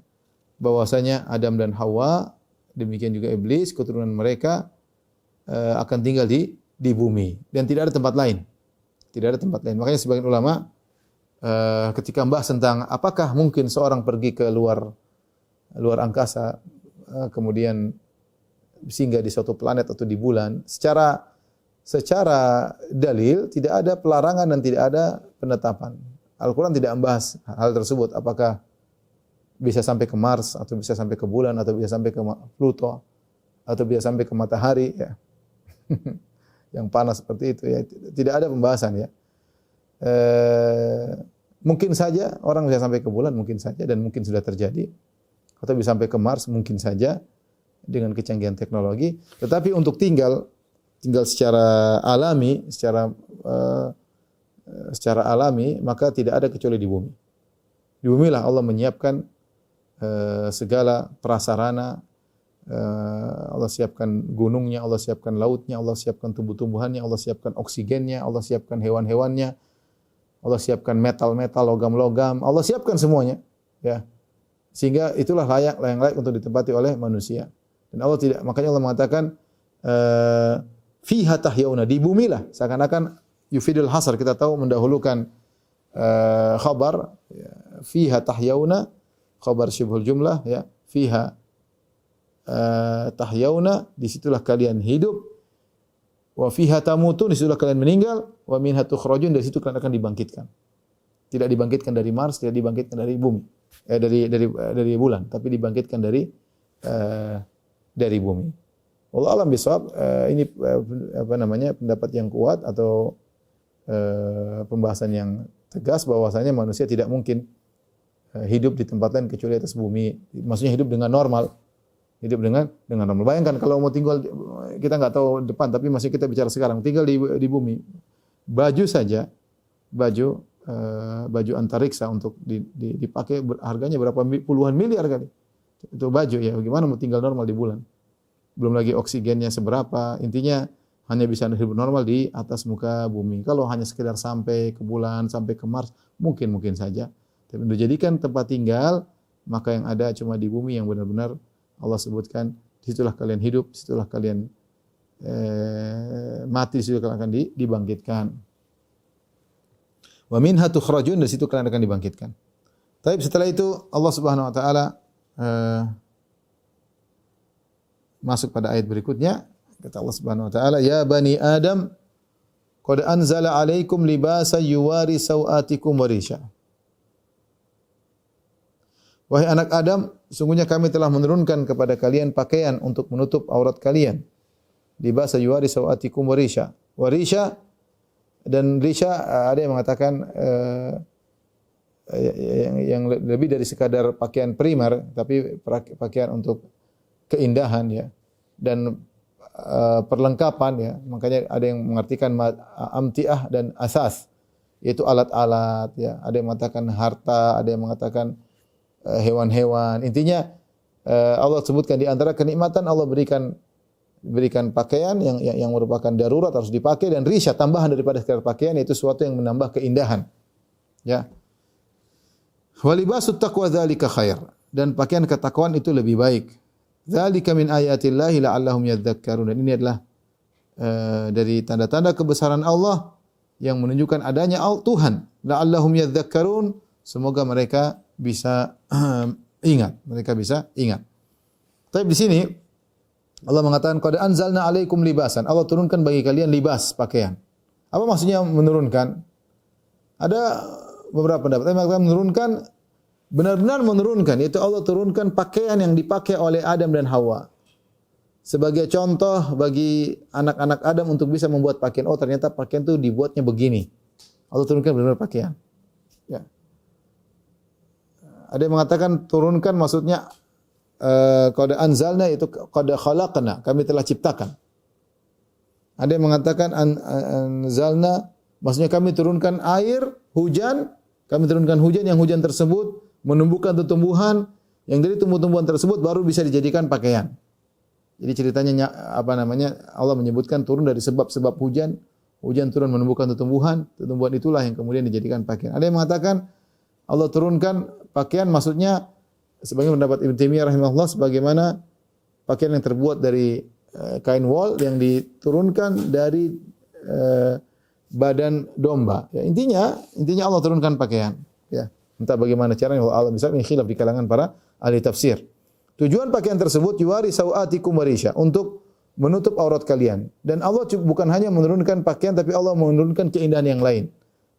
Bahwasanya Adam dan Hawa, demikian juga iblis, keturunan mereka akan tinggal di bumi dan tidak ada tempat lain. Tidak ada tempat lain. Makanya sebagian ulama ketika membahas tentang apakah mungkin seorang pergi ke luar angkasa, kemudian singgah di suatu planet atau di bulan, secara dalil tidak ada pelarangan dan tidak ada penetapan. Al-Quran tidak membahas hal tersebut, apakah bisa sampai ke Mars atau bisa sampai ke bulan atau bisa sampai ke Pluto atau bisa sampai ke matahari, ya. Yang panas seperti itu, ya. Tidak ada pembahasan, ya. Mungkin saja orang bisa sampai ke bulan, mungkin saja, dan mungkin sudah terjadi. Atau bisa sampai ke Mars, mungkin saja dengan kecanggihan teknologi. Tetapi untuk tinggal secara alami, secara alami, maka tidak ada kecuali di bumi. Di bumilah Allah menyiapkan segala prasarana. Allah siapkan gunungnya, Allah siapkan lautnya, Allah siapkan tumbuh-tumbuhannya, Allah siapkan oksigennya, Allah siapkan hewan-hewannya, Allah siapkan metal-metal, logam-logam, Allah siapkan semuanya, ya. Sehingga itulah yang layak untuk ditempati oleh manusia. Dan Allah tidak, makanya Allah mengatakan fiha tahyauna, di bumilah, seakan-akan yufidul hasar, kita tahu mendahulukan khabar, ya, fiha tahyauna, khabar syibhul jumlah, ya, fiha tahyauna, disitulah kalian hidup. Wa fiha tamutun, disitulah kalian meninggal. Wa minha tukhrajun, dari situ kalian akan dibangkitkan. Tidak dibangkitkan dari Mars, tidak dibangkitkan dari bumi, dari bulan, tapi dibangkitkan dari bumi. Wallahu a'lam bishawab. Ini pendapat yang kuat atau pembahasan yang tegas bahwasanya manusia tidak mungkin hidup di tempat lain kecuali atas bumi. Maksudnya hidup dengan normal. Hidup dengan normal. Bayangkan kalau mau tinggal, kita nggak tahu depan, tapi masih kita bicara sekarang, tinggal di bumi. Baju saja, baju antariksa untuk dipakai harganya berapa puluhan miliar kali. Itu baju, ya. Bagaimana mau tinggal normal di bulan? Belum lagi oksigennya seberapa. Intinya hanya bisa hidup normal di atas muka bumi. Kalau hanya sekedar sampai ke bulan, sampai ke Mars, mungkin saja. Tapi untuk jadikan tempat tinggal, maka yang ada cuma di bumi yang benar-benar Allah sebutkan, disitulah kalian hidup, disitulah kalian mati, disitu kalian akan dibangkitkan. Wa minha tukhrajun, dari situ kalian akan dibangkitkan. Tapi setelah itu Allah Subhanahu wa taala masuk pada ayat berikutnya, kata Allah Subhanahu wa taala, "Ya bani Adam, qad anzala 'alaikum libasan yuwari sawatikum wa risha." Wahai anak Adam, sungguhnya kami telah menurunkan kepada kalian pakaian untuk menutup aurat kalian. Libasa yuwari sawatikum wa risha. Wa risha dan risha ada yang mengatakan yang lebih dari sekadar pakaian primer, tapi pakaian untuk keindahan ya, dan perlengkapan ya. Makanya ada yang mengartikan amtiah dan asas, yaitu alat-alat ya. Ada yang mengatakan harta, ada yang mengatakan hewan-hewan. Intinya Allah sebutkan di antara kenikmatan Allah berikan pakaian yang merupakan darurat harus dipakai, dan risya tambahan daripada sekadar pakaian, yaitu sesuatu yang menambah keindahan. Ya. Walibasut taqwa dzalika khair, dan pakaian ketakwaan itu lebih baik. Dzalika min ayatillahi la'allahum yadhakkarun, dan ini adalah dari tanda-tanda kebesaran Allah yang menunjukkan adanya Tuhan. La'allahum yadhakkarun, semoga mereka bisa ingat, Tapi di sini Allah mengatakan qad anzalna 'alaikum libasan. Allah turunkan bagi kalian libas, pakaian. Apa maksudnya menurunkan? Ada beberapa pendapat yang mengatakan menurunkan, benar-benar menurunkan, yaitu Allah turunkan pakaian yang dipakai oleh Adam dan Hawa. Sebagai contoh bagi anak-anak Adam untuk bisa membuat pakaian. Oh, ternyata pakaian itu dibuatnya begini. Allah turunkan benar-benar pakaian. Ya. Ada yang mengatakan turunkan maksudnya qad anzalna itu qad khalaqna, kami telah ciptakan. Ada yang mengatakan anzalna maksudnya kami turunkan air, hujan, kami turunkan hujan, yang hujan tersebut menumbuhkan tumbuhan, yang dari tumbuh-tumbuhan tersebut baru bisa dijadikan pakaian. Jadi ceritanya Allah menyebutkan turun dari sebab-sebab hujan, hujan turun menumbuhkan tumbuhan itulah yang kemudian dijadikan pakaian. Ada yang mengatakan Allah turunkan pakaian maksudnya sebagaimana pendapat Ibnu Taimiyah rahimahullah, sebagaimana pakaian yang terbuat dari kain wol yang diturunkan dari badan domba. Ya, intinya Allah turunkan pakaian. Ya, entah bagaimana caranya Allah bisa khilaf di kalangan para ahli tafsir. Tujuan pakaian tersebut yuwari sawatikum warisha, untuk menutup aurat kalian. Dan Allah bukan hanya menurunkan pakaian, tapi Allah menurunkan keindahan yang lain.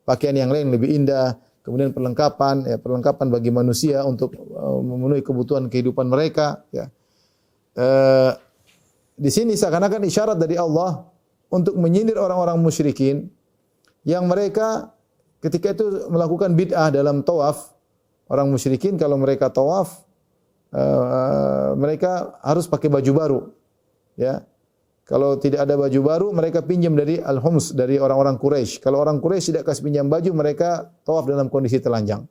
Pakaian yang lain lebih indah. Kemudian perlengkapan bagi manusia untuk memenuhi kebutuhan kehidupan mereka. Ya. Di sini seakan-akan isyarat dari Allah untuk menyindir orang-orang musyrikin yang mereka ketika itu melakukan bid'ah dalam tawaf. Orang musyrikin kalau mereka tawaf, mereka harus pakai baju baru. Ya. Kalau tidak ada baju baru, mereka pinjam dari al-hums, dari orang-orang Quraisy. Kalau orang Quraisy tidak kasih pinjam baju, mereka tawaf dalam kondisi telanjang.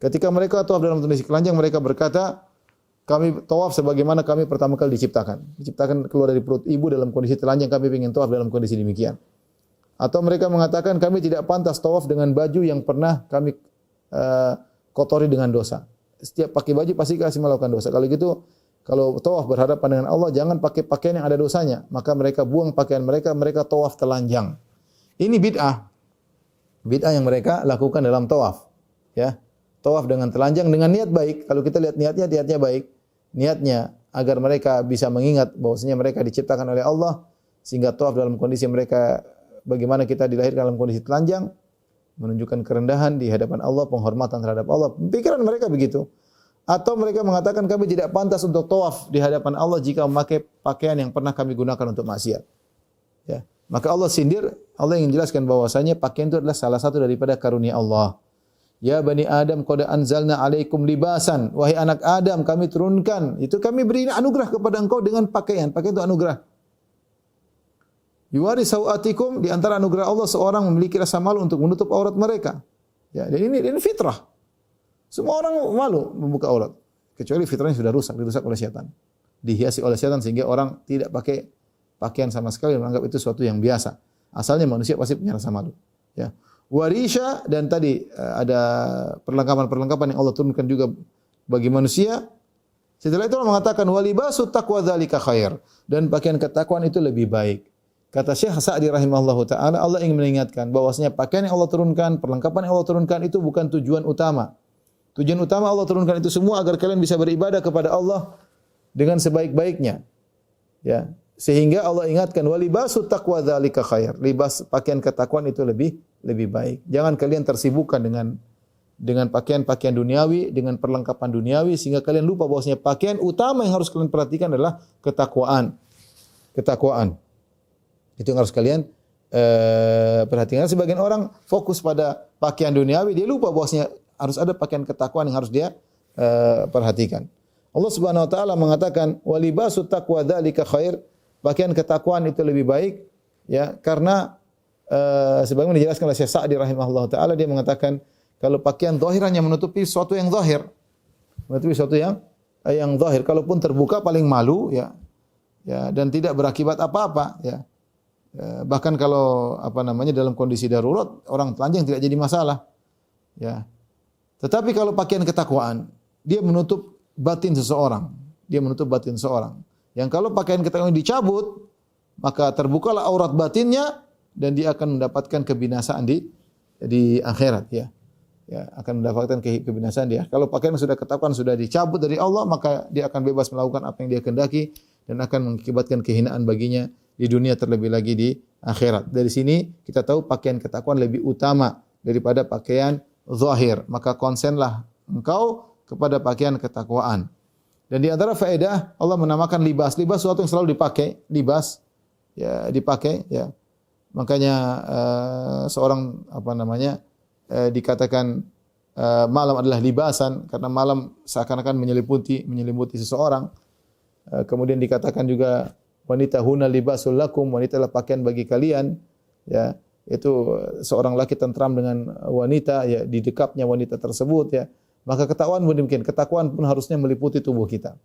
Ketika mereka tawaf dalam kondisi telanjang, mereka berkata, kami tawaf sebagaimana kami pertama kali diciptakan. Diciptakan keluar dari perut ibu dalam kondisi telanjang, kami ingin tawaf dalam kondisi demikian. Atau mereka mengatakan, kami tidak pantas tawaf dengan baju yang pernah kami kotori dengan dosa. Setiap pakai baju pasti kasih melakukan dosa. Kalau gitu, kalau tawaf berhadapan dengan Allah, jangan pakai pakaian yang ada dosanya. Maka mereka buang pakaian mereka tawaf telanjang. Ini bid'ah. Bid'ah yang mereka lakukan dalam tawaf. Ya. Tawaf dengan telanjang dengan niat baik. Kalau kita lihat niatnya baik. Niatnya agar mereka bisa mengingat bahwasanya mereka diciptakan oleh Allah, sehingga tawaf dalam kondisi mereka bagaimana kita dilahirkan dalam kondisi telanjang, menunjukkan kerendahan di hadapan Allah, penghormatan terhadap Allah. Pikiran mereka begitu. Atau mereka mengatakan kami tidak pantas untuk tawaf di hadapan Allah jika memakai pakaian yang pernah kami gunakan untuk maksiat. Ya. Maka Allah sindir, Allah ingin jelaskan bahwasanya pakaian itu adalah salah satu daripada karunia Allah. Ya bani Adam qad anzalna 'alaikum libasan. Wahai anak Adam, kami turunkan, itu kami beri anugerah kepada engkau dengan pakaian. Pakaian itu anugerah. Yuwari sawatikum, di antara anugerah Allah seorang memiliki rasa malu untuk menutup aurat mereka. Ya, dan ini fitrah. Semua orang malu membuka aurat, kecuali fitrahnya sudah rusak, dirusak oleh syaitan. Dihiasi oleh syaitan sehingga orang tidak pakai pakaian sama sekali, menganggap itu sesuatu yang biasa. Asalnya manusia pasti punya rasa malu. Ya. Warisha, dan tadi ada perlengkapan-perlengkapan yang Allah turunkan juga bagi manusia. Setelah itu Allah mengatakan walibasu taqwa dzalika khair, dan pakaian ketakwaan itu lebih baik. Kata Syekh Sa'di rahimahullahu taala, Allah ingin mengingatkan bahwasanya pakaian yang Allah turunkan, perlengkapan yang Allah turunkan itu bukan tujuan utama. Tujuan utama Allah turunkan itu semua agar kalian bisa beribadah kepada Allah dengan sebaik-baiknya. Ya, sehingga Allah ingatkan walibasu taqwa dzalika khair. Libas pakaian ketakwaan itu lebih baik. Jangan kalian tersibukkan dengan pakaian-pakaian duniawi, dengan perlengkapan duniawi sehingga kalian lupa bahwasanya pakaian utama yang harus kalian perhatikan adalah ketakwaan. Ketakwaan. Itu yang harus kalian perhatikan. Sebagian orang fokus pada pakaian duniawi, dia lupa bahwasanya harus ada pakaian ketakwaan yang harus dia perhatikan. Allah Subhanahu wa taala mengatakan walibasu taqwa dzalika khair, pakaian ketakwaan itu lebih baik, ya, karena sebagaimana dijelaskan oleh Syekh Sa'di rahimahullah taala, dia mengatakan kalau pakaian zahir hanya menutupi sesuatu yang zahir, menutupi sesuatu yang zahir, kalaupun terbuka paling malu, ya, dan tidak berakibat apa-apa, ya. Bahkan kalau dalam kondisi darurat orang telanjang tidak jadi masalah, ya. Tetapi kalau pakaian ketakwaan, dia menutup batin seseorang, yang kalau pakaian ketakwaan dicabut, maka terbukalah aurat batinnya dan dia akan mendapatkan kebinasaan di akhirat, ya. Ya, akan mendapatkan kebinasaan dia. Kalau pakaian sudah ketakwaan sudah dicabut dari Allah, maka dia akan bebas melakukan apa yang dia kehendaki dan akan mengakibatkan kehinaan baginya di dunia terlebih lagi di akhirat. Dari sini kita tahu pakaian ketakwaan lebih utama daripada pakaian zahir. Maka konsenlah engkau kepada pakaian ketakwaan. Dan di antara faedah Allah menamakan libas sesuatu yang selalu dipakai, libas, ya, dipakai, ya. Makanya seorang dikatakan malam adalah libasan karena malam seakan-akan menyelimuti seseorang. Kemudian dikatakan juga wanita huna libasul lakum, wanita adalah pakaian bagi kalian, ya. Itu seorang laki tentram dengan wanita, ya, di dekapnya wanita tersebut, ya. Maka ketakwaan pun demikian, ketakwaan pun harusnya meliputi tubuh kita.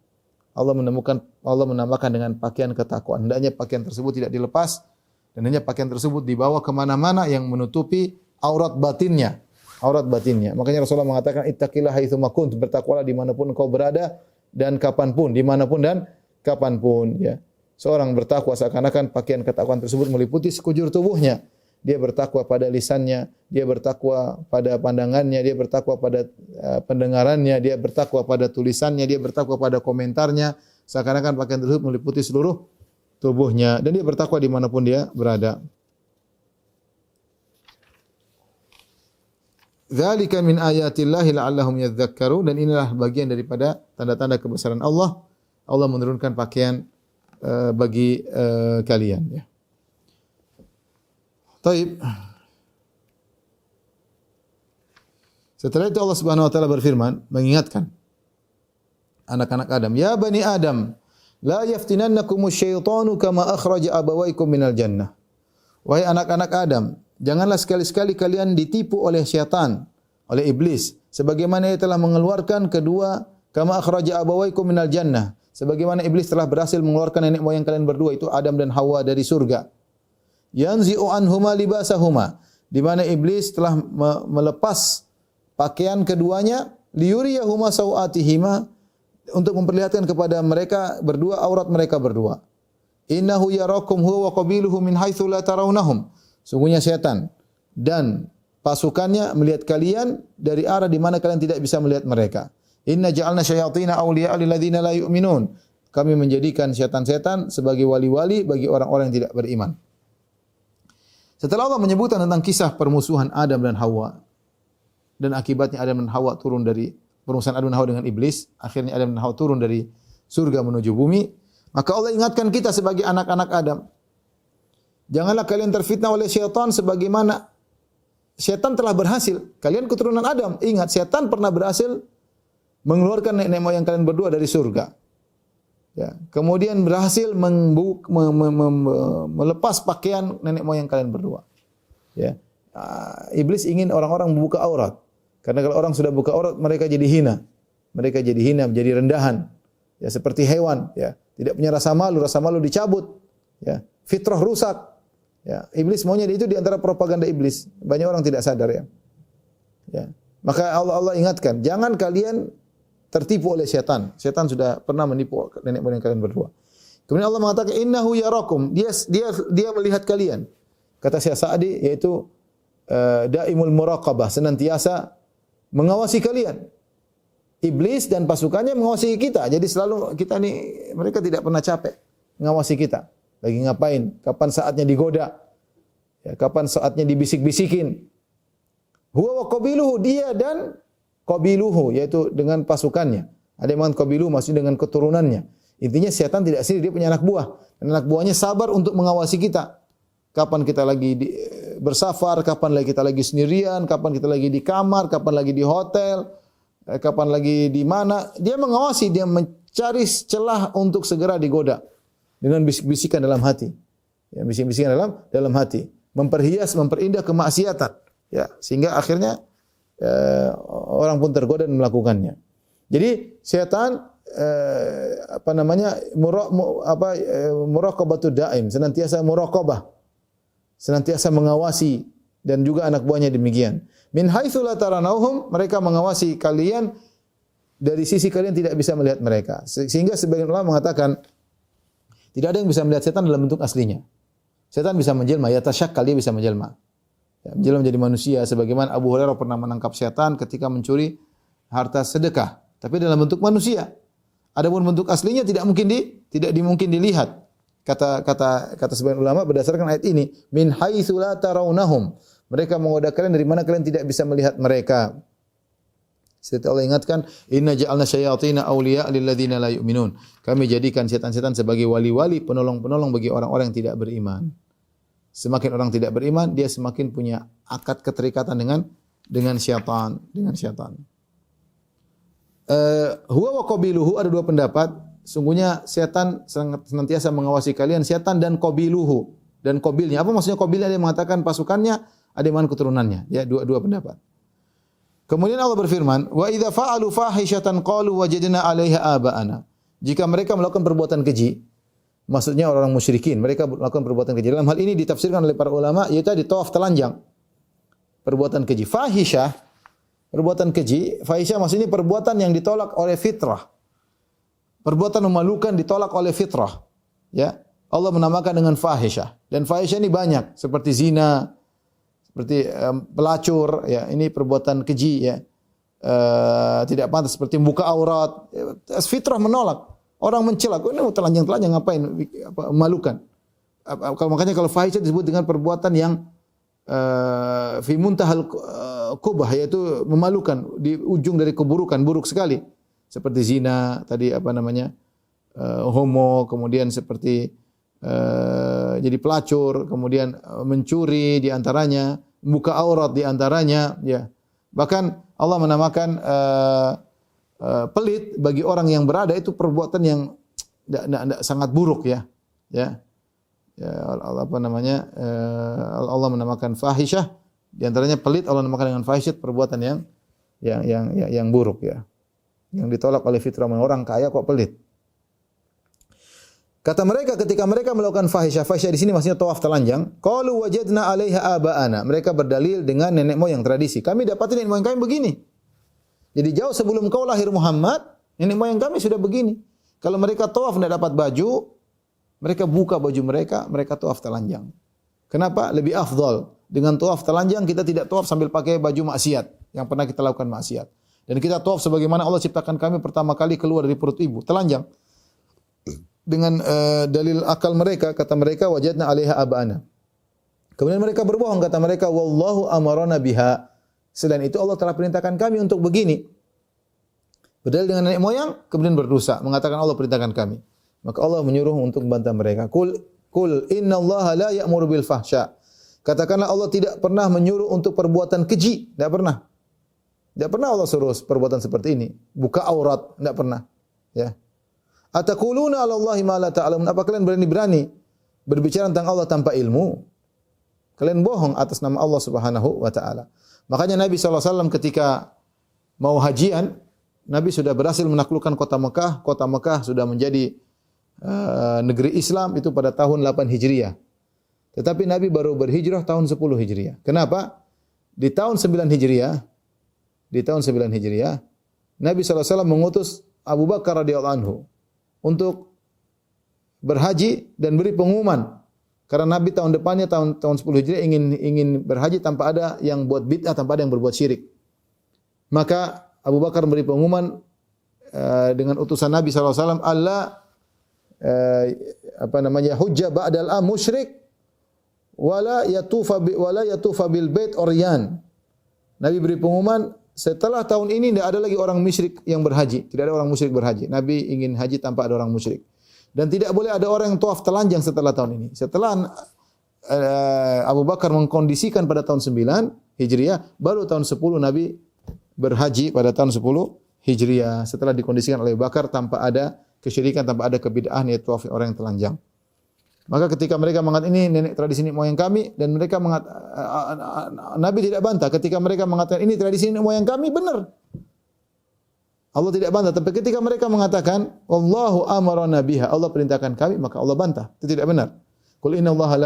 Allah menamakan dengan pakaian ketakwaan. Hendaknya pakaian tersebut tidak dilepas dan hanya pakaian tersebut dibawa kemana-mana yang menutupi aurat batinnya. Makanya Rasulullah mengatakan ittaqillaha haitsu ma kuntum, bertakwalah dimanapun engkau berada dan kapanpun, ya. Seorang bertakwa seakan-akan pakaian ketakwaan tersebut meliputi sekujur tubuhnya. Dia bertakwa pada lisannya, dia bertakwa pada pandangannya, dia bertakwa pada pendengarannya, dia bertakwa pada tulisannya, dia bertakwa pada komentarnya. Seakan-akan pakaian tersebut meliputi seluruh tubuhnya dan dia bertakwa dimanapun dia berada. Dzalika min ayatillahi la'allahum yadhakkarun, dan inilah bagian daripada tanda-tanda kebesaran Allah. Allah menurunkan pakaian bagi kalian, ya. Taib. Setelah itu Allah Subhanahu wa taala berfirman mengingatkan anak-anak Adam, "Ya bani Adam, la yaftinannakumus syaitanu kama akhraja abawaykum minal jannah." Wahai anak-anak Adam, janganlah sekali-sekali kalian ditipu oleh syaitan, oleh iblis, sebagaimana ia telah mengeluarkan kama akhraja abawaykum minal jannah, sebagaimana iblis telah berhasil mengeluarkan nenek moyang kalian berdua, itu Adam dan Hawa, dari surga. Yanzi'u anhuma libasahuma, di mana iblis telah melepas pakaian keduanya, liyuriyahuma sawatihima, untuk memperlihatkan kepada mereka berdua aurat mereka berdua. Innahu yarakum huwa wa qabiluhu min haitsu la tarawnahum. Sungguhnya setan dan pasukannya melihat kalian dari arah di mana kalian tidak bisa melihat mereka. Inna ja'alna syayatina awliya'a lil ladzina la yu'minun. Kami menjadikan setan-setan sebagai wali-wali bagi orang-orang yang tidak beriman. Setelah Allah menyebutkan tentang kisah permusuhan Adam dan Hawa dan akibatnya Adam dan Hawa turun dari permusuhan Adam dan Hawa dengan iblis, akhirnya Adam dan Hawa turun dari surga menuju bumi, maka Allah ingatkan kita sebagai anak-anak Adam. Janganlah kalian terfitnah oleh syaitan sebagaimana syaitan telah berhasil. Kalian keturunan Adam, ingat syaitan pernah berhasil mengeluarkan nenek moyang kalian berdua dari surga. Ya, kemudian berhasil melepas pakaian nenek moyang kalian berdua. Ya, iblis ingin orang-orang membuka aurat. Karena kalau orang sudah buka aurat, mereka jadi hina. Mereka jadi hina, menjadi rendahan. Ya, seperti hewan. Ya, tidak punya rasa malu dicabut. Ya, fitrah rusak. Ya, iblis maunya itu di antara propaganda iblis. Banyak orang tidak sadar ya. Ya. Maka Allah ingatkan, jangan kalian tertipu oleh setan. Setan sudah pernah menipu nenek moyang kalian berdua. Kemudian Allah mengatakan innahu yarakum. Dia melihat kalian. Kata Syekh Sa'di yaitu daimul muraqabah, senantiasa mengawasi kalian. Iblis dan pasukannya mengawasi kita. Jadi selalu kita nih, mereka tidak pernah capek mengawasi kita. Lagi ngapain? Kapan saatnya digoda? Ya, kapan saatnya dibisik-bisikin? Huwa wa qabiluhu, dia dan qabiluhu, yaitu dengan pasukannya. Ada yang mengatakan qabiluhu maksudnya dengan keturunannya. Intinya setan tidak sendiri, dia punya anak buah. Dan anak buahnya sabar untuk mengawasi kita. Kapan kita lagi bersafar, kapan lagi kita lagi sendirian, kapan kita lagi di kamar, kapan lagi di hotel, kapan lagi di mana. Dia mengawasi, dia mencari celah untuk segera digoda. Dengan bisik-bisikan dalam hati. Ya, bisik-bisikan dalam hati. Memperhias, memperindah kemaksiatan. Ya, sehingga akhirnya orang pun tergoda dan melakukannya. Jadi setan muraqabatud daim, senantiasa muraqabah. Senantiasa mengawasi dan juga anak buahnya demikian. Min haitsu la taranauhum, mereka mengawasi kalian dari sisi kalian tidak bisa melihat mereka. Sehingga sebagian ulama mengatakan tidak ada yang bisa melihat setan dalam bentuk aslinya. Setan bisa menjelma, ya tasyakkal, dia bisa menjelma. Ya, menjelma menjadi manusia sebagaimana Abu Hurairah pernah menangkap setan ketika mencuri harta sedekah, tapi dalam bentuk manusia. Adapun bentuk aslinya tidak mungkin dilihat. Kata sebagian ulama berdasarkan ayat ini, min haitsu la tarawnahum. Mereka menggoda kalian dari mana kalian tidak bisa melihat mereka. Seperti Allah ingatkan, inna ja'alna syayatina awliya lil ladzina la yu'minun. Kami jadikan setan-setan sebagai wali-wali, penolong-penolong bagi orang-orang yang tidak beriman. Semakin orang tidak beriman, dia semakin punya akad keterikatan dengan syaitan, Huwa wa qabiluhu, ada dua pendapat. Sungguhnya setan senantiasa mengawasi kalian, setan dan qabiluhu, dan qabilnya. Apa maksudnya qabilnya? Ada yang mengatakan pasukannya, ada yang mengatakan keturunannya. Ya, dua pendapat. Kemudian Allah berfirman, wa idza fa'alu fahishatan qalu wajadna 'alaiha aba'ana. Jika mereka melakukan perbuatan keji, maksudnya orang musyrikin, mereka melakukan perbuatan keji. Dalam hal ini ditafsirkan oleh para ulama yaitu di tawaf telanjang. Perbuatan keji, fahisyah, perbuatan keji, fahisyah maksudnya perbuatan yang ditolak oleh fitrah. Perbuatan memalukan ditolak oleh fitrah. Ya, Allah menamakan dengan fahisyah. Dan fahisyah ini banyak, seperti zina, seperti pelacur, ya, ini perbuatan keji, ya, tidak pantas, seperti membuka aurat. Fitrah menolak. Orang mencela, ini telanjang-telanjang ngapain? Memalukan. Makanya kalau fahisyah disebut dengan perbuatan yang fi muntahal qubah, yaitu memalukan, di ujung dari keburukan, buruk sekali. Seperti zina, tadi homo, kemudian seperti jadi pelacur, kemudian mencuri di antaranya, membuka aurat di antaranya, ya. Bahkan Allah menamakan pelit bagi orang yang berada itu perbuatan yang sangat buruk, ya. Ya. Ya, Allah Allah menamakan fahisyah, di antaranya pelit Allah menamakan dengan fahisyah, perbuatan yang buruk, ya. Yang ditolak oleh fitrah, orang kaya kok pelit. Kata mereka ketika mereka melakukan fahisyah di sini maksudnya tawaf telanjang, qalu wajadna 'alaiha aba'ana. Mereka berdalil dengan nenek moyang tradisi. Kami dapatin nenek moyang kami begini. Jadi jauh sebelum kau lahir Muhammad, nenek moyang kami sudah begini. Kalau mereka tawaf tidak dapat baju, mereka buka baju mereka tawaf telanjang. Kenapa? Lebih afdal. Dengan tawaf telanjang kita tidak tawaf sambil pakai baju maksiat yang pernah kita lakukan maksiat. Dan kita tawaf sebagaimana Allah ciptakan kami pertama kali keluar dari perut ibu, telanjang. Dengan dalil akal mereka, kata mereka wajadna 'alaiha aba'ana. Kemudian mereka berbohong, kata mereka wallahu amarana biha. Selain itu Allah telah perintahkan kami untuk begini. Berdalil dengan nenek moyang, kemudian berdosa, mengatakan Allah perintahkan kami. Maka Allah menyuruh untuk membantah mereka. Kul innallaha la ya'muru bil fahsya. Katakanlah Allah tidak pernah menyuruh untuk perbuatan keji, tidak pernah. Tidak pernah Allah suruh perbuatan seperti ini. Buka aurat, tidak pernah. Ya. Ataquluna 'ala Allahi ma la ta'lamun. Apa kalian berani-berani berbicara tentang Allah tanpa ilmu? Kalian bohong atas nama Allah Subhanahu wa taala. Makanya Nabi SAW ketika mau hajian, Nabi sudah berhasil menaklukkan kota Mekah. Kota Mekah sudah menjadi negeri Islam itu pada tahun 8 Hijriah. Tetapi Nabi baru berhijrah tahun 10 Hijriah. Kenapa? Di tahun 9 Hijriah, Nabi SAW mengutus Abu Bakar radhiyallahu anhu untuk berhaji dan beri pengumuman. Karena Nabi tahun depannya tahun 10 Hijriah ingin berhaji tanpa ada yang buat bid'ah, tanpa ada yang berbuat syirik. Maka Abu Bakar memberi pengumuman dengan utusan Nabi SAW, Allah hujjah ba'dal am musyrik wala yatufa bil bait oryan. Nabi beri pengumuman, setelah tahun ini tidak ada lagi orang musyrik yang berhaji, tidak ada orang musyrik berhaji. Nabi ingin haji tanpa ada orang musyrik. Dan tidak boleh ada orang yang tawaf telanjang setelah tahun ini. Setelah Abu Bakar mengkondisikan pada tahun 9 Hijriah, baru tahun 10 Nabi berhaji pada tahun 10 Hijriah. Setelah dikondisikan oleh Abu Bakar tanpa ada kesyirikan, tanpa ada kebid'ahan yaitu tawaf orang yang telanjang. Maka ketika mereka mengatakan ini nenek tradisi nenek moyang kami, dan mereka Nabi tidak bantah ketika mereka mengatakan ini tradisi nenek moyang kami, benar. Allah tidak bantah. Tapi ketika mereka mengatakan wallahu amarana biha, Allah perintahkan kami, maka Allah bantah. Itu tidak benar. Qul innallaha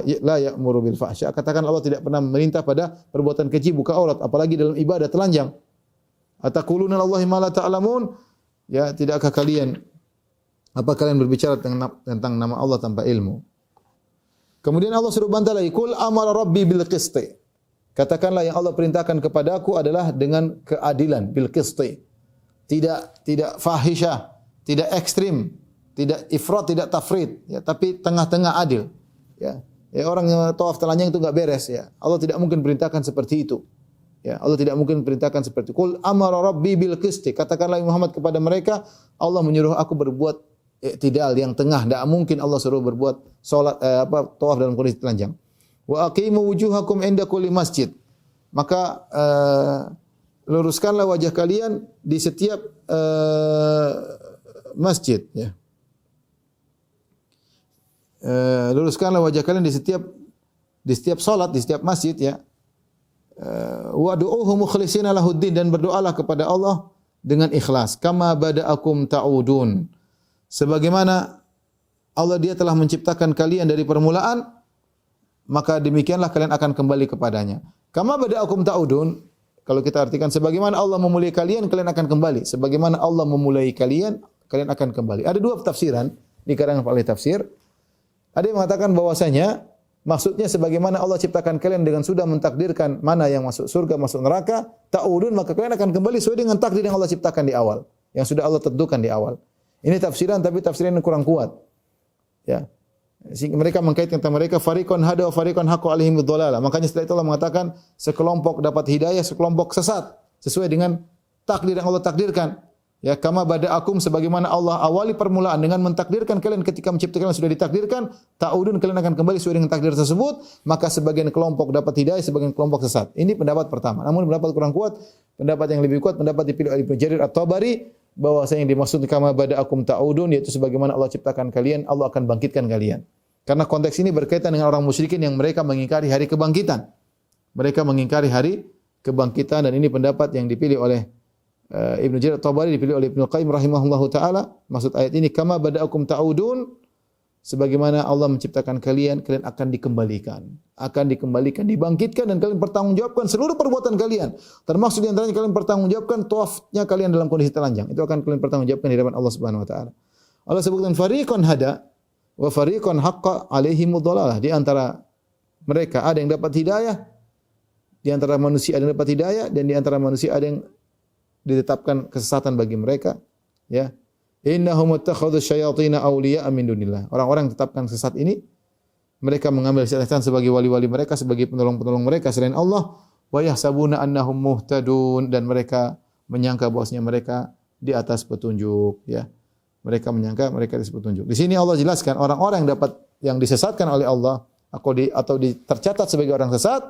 la ya'muru bil fahsya. Katakan Allah tidak pernah memerintah pada perbuatan keji, buka aurat, apalagi dalam ibadah telanjang. Ataquluna lillahi ma la ta'lamun? Ya, tidakkah kalian berbicara tentang nama Allah tanpa ilmu? Kemudian Allah suruh bantah lagi, qul amara rabbi bil qisti. Katakanlah yang Allah perintahkan kepadaku adalah dengan keadilan, bil qisti. Tidak fahisyah, tidak ekstrim, tidak ifrat, tidak tafrid, ya, tapi tengah-tengah adil. Ya. Orang yang tawaf telanjang itu enggak beres, ya. Allah tidak mungkin perintahkan seperti itu. Ya, Allah tidak mungkin perintahkan seperti itu. Qul amara rabbi bil qisti. Katakanlah Muhammad kepada mereka, Allah menyuruh aku berbuat i'tidal, yang tengah. Tidak mungkin Allah suruh berbuat tawaf dalam kondisi telanjang. Wa aqimu wujuhakum inda kulli masjid. Maka luruskanlah wajah kalian di setiap masjid, ya. Luruskanlah wajah kalian di setiap salat, di setiap masjid, ya. Wa du'uhu mukhlishina lahuddin, dan berdoalah kepada Allah dengan ikhlas. Kama bada'akum ta'udun. Sebagaimana Dia telah menciptakan kalian dari permulaan, maka demikianlah kalian akan kembali kepadanya. Kama bada'akum ta'udun, kalau kita artikan sebagaimana Allah memulai kalian, kalian akan kembali. Sebagaimana Allah memulai kalian, kalian akan kembali. Ada dua tafsiran di kalangan ahli tafsir. Ada yang mengatakan bahwasanya maksudnya sebagaimana Allah ciptakan kalian dengan sudah mentakdirkan mana yang masuk surga, masuk neraka, ta'udun, maka kalian akan kembali sesuai dengan takdir yang Allah ciptakan di awal, yang sudah Allah tentukan di awal. Ini tafsiran, tapi tafsiran yang kurang kuat. Ya. Sehingga mereka mengkaitkan tentang mereka fariqon hada wa fariqon haqqo alaihim bidzalalah. Makanya setelah itu Allah mengatakan sekelompok dapat hidayah, sekelompok sesat sesuai dengan takdir yang Allah takdirkan. Ya, kama bada'akum, sebagaimana Allah awali permulaan dengan mentakdirkan kalian ketika menciptakan sudah ditakdirkan, ta'udun, kalian akan kembali sesuai dengan takdir tersebut, maka sebagian kelompok dapat hidayah, sebagian kelompok sesat. Ini pendapat pertama. Namun pendapat kurang kuat, pendapat yang lebih kuat, pendapat dipilih oleh Ibnu Jarir At-Tabari, bahwasanya yang dimaksud kama bada'akum ta'udun yaitu sebagaimana Allah ciptakan kalian, Allah akan bangkitkan kalian. Karena konteks ini berkaitan dengan orang musyrikin yang mereka mengingkari hari kebangkitan. Mereka mengingkari hari kebangkitan, dan ini pendapat yang dipilih oleh Ibnu Jarir At-Tabari, dipilih oleh Ibnu Qayyim rahimahullahu taala. Maksud ayat ini kama bada'akum ta'udun, sebagaimana Allah menciptakan kalian, kalian akan dikembalikan. Akan dikembalikan, dibangkitkan, dan kalian bertanggungjawabkan seluruh perbuatan kalian. Termasuk di antaranya kalian bertanggungjawabkan tawafnya kalian dalam kondisi telanjang. Itu akan kalian pertanggungjawabkan di hadapan Allah Subhanahu wa taala. Allah sebutkan fariqon hada wa fariqon haqqa alaihimud dhalalah. Di antara mereka ada yang dapat hidayah, di antara manusia ada yang dapat hidayah, dan di antara manusia ada yang ditetapkan kesesatan bagi mereka, ya. Innahum ittakhadhu syayatin awliya'a min dunillah. Orang-orang yang ditetapkan sesat ini, mereka mengambil syaitan sebagai wali-wali mereka, sebagai penolong-penolong mereka selain Allah, wa yahsabuna annahum muhtadun, dan mereka menyangka bahwasanya mereka di atas petunjuk, ya. Mereka menyangka mereka di atas petunjuk. Di sini Allah jelaskan orang-orang yang disesatkan oleh Allah atau tercatat sebagai orang sesat,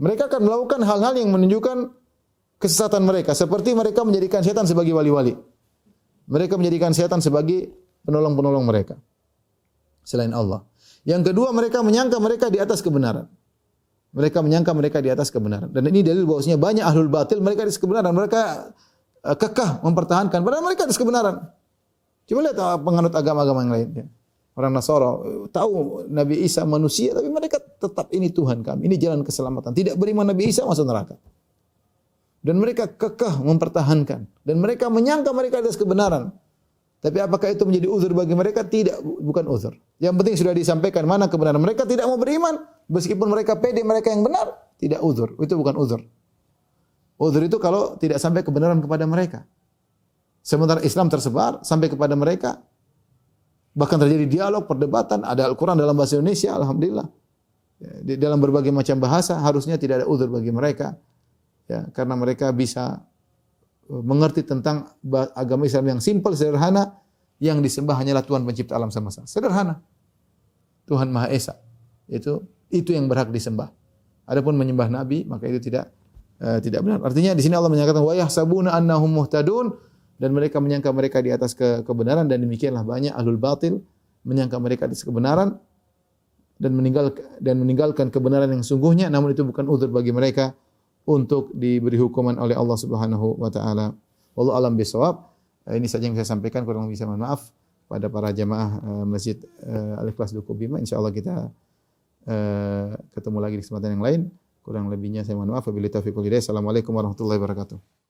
mereka akan melakukan hal-hal yang menunjukkan kesesatan mereka, seperti mereka menjadikan syaitan sebagai wali-wali. Mereka menjadikan syaitan sebagai penolong-penolong mereka selain Allah. Yang kedua, mereka menyangka mereka di atas kebenaran. Mereka menyangka mereka di atas kebenaran. Dan ini dalil bahwasanya banyak ahlul batil mereka di atas kebenaran, mereka kekeh mempertahankan padahal mereka di atas kebenaran. Coba lihat penganut agama-agama yang lain. Ya. Orang Nasara tahu Nabi Isa manusia, tapi mereka tetap ini Tuhan kami, ini jalan keselamatan. Tidak beriman Nabi Isa masuk neraka. Dan mereka kekeh mempertahankan. Dan mereka menyangka mereka atas kebenaran. Tapi apakah itu menjadi uzur bagi mereka? Tidak, bukan uzur. Yang penting sudah disampaikan mana kebenaran. Mereka tidak mau beriman. Meskipun mereka pede, mereka yang benar. Tidak uzur. Itu bukan uzur. Uzur itu kalau tidak sampai kebenaran kepada mereka. Sementara Islam tersebar sampai kepada mereka. Bahkan terjadi dialog, perdebatan. Ada Al-Quran dalam bahasa Indonesia, alhamdulillah. Di dalam berbagai macam bahasa, harusnya tidak ada uzur bagi mereka. Ya, karena mereka bisa mengerti tentang agama Islam yang simpel, sederhana, yang disembah hanyalah Tuhan pencipta alam semesta. Sederhana. Tuhan Maha Esa. Itu yang berhak disembah. Adapun menyembah nabi, maka itu tidak benar. Artinya di sini Allah menyatakan wa yahsabuna annahum muhtadun, dan mereka menyangka mereka di atas kebenaran, dan demikianlah banyak ahlul batil menyangka mereka di atas kebenaran dan meninggalkan kebenaran yang sungguhnya, namun itu bukan uzur bagi mereka untuk diberi hukuman oleh Allah Subhanahu wa taala. Wallahu alam bisawab. Ini saja yang saya sampaikan, kurang lebih saya mohon maaf pada para jamaah Masjid Al-Ikhlas Duku Bima. Insyaallah kita ketemu lagi di kesempatan yang lain. Kurang lebihnya saya mohon maaf. Wabillahi taufiq wal hidayah. Assalamualaikum warahmatullahi wabarakatuh.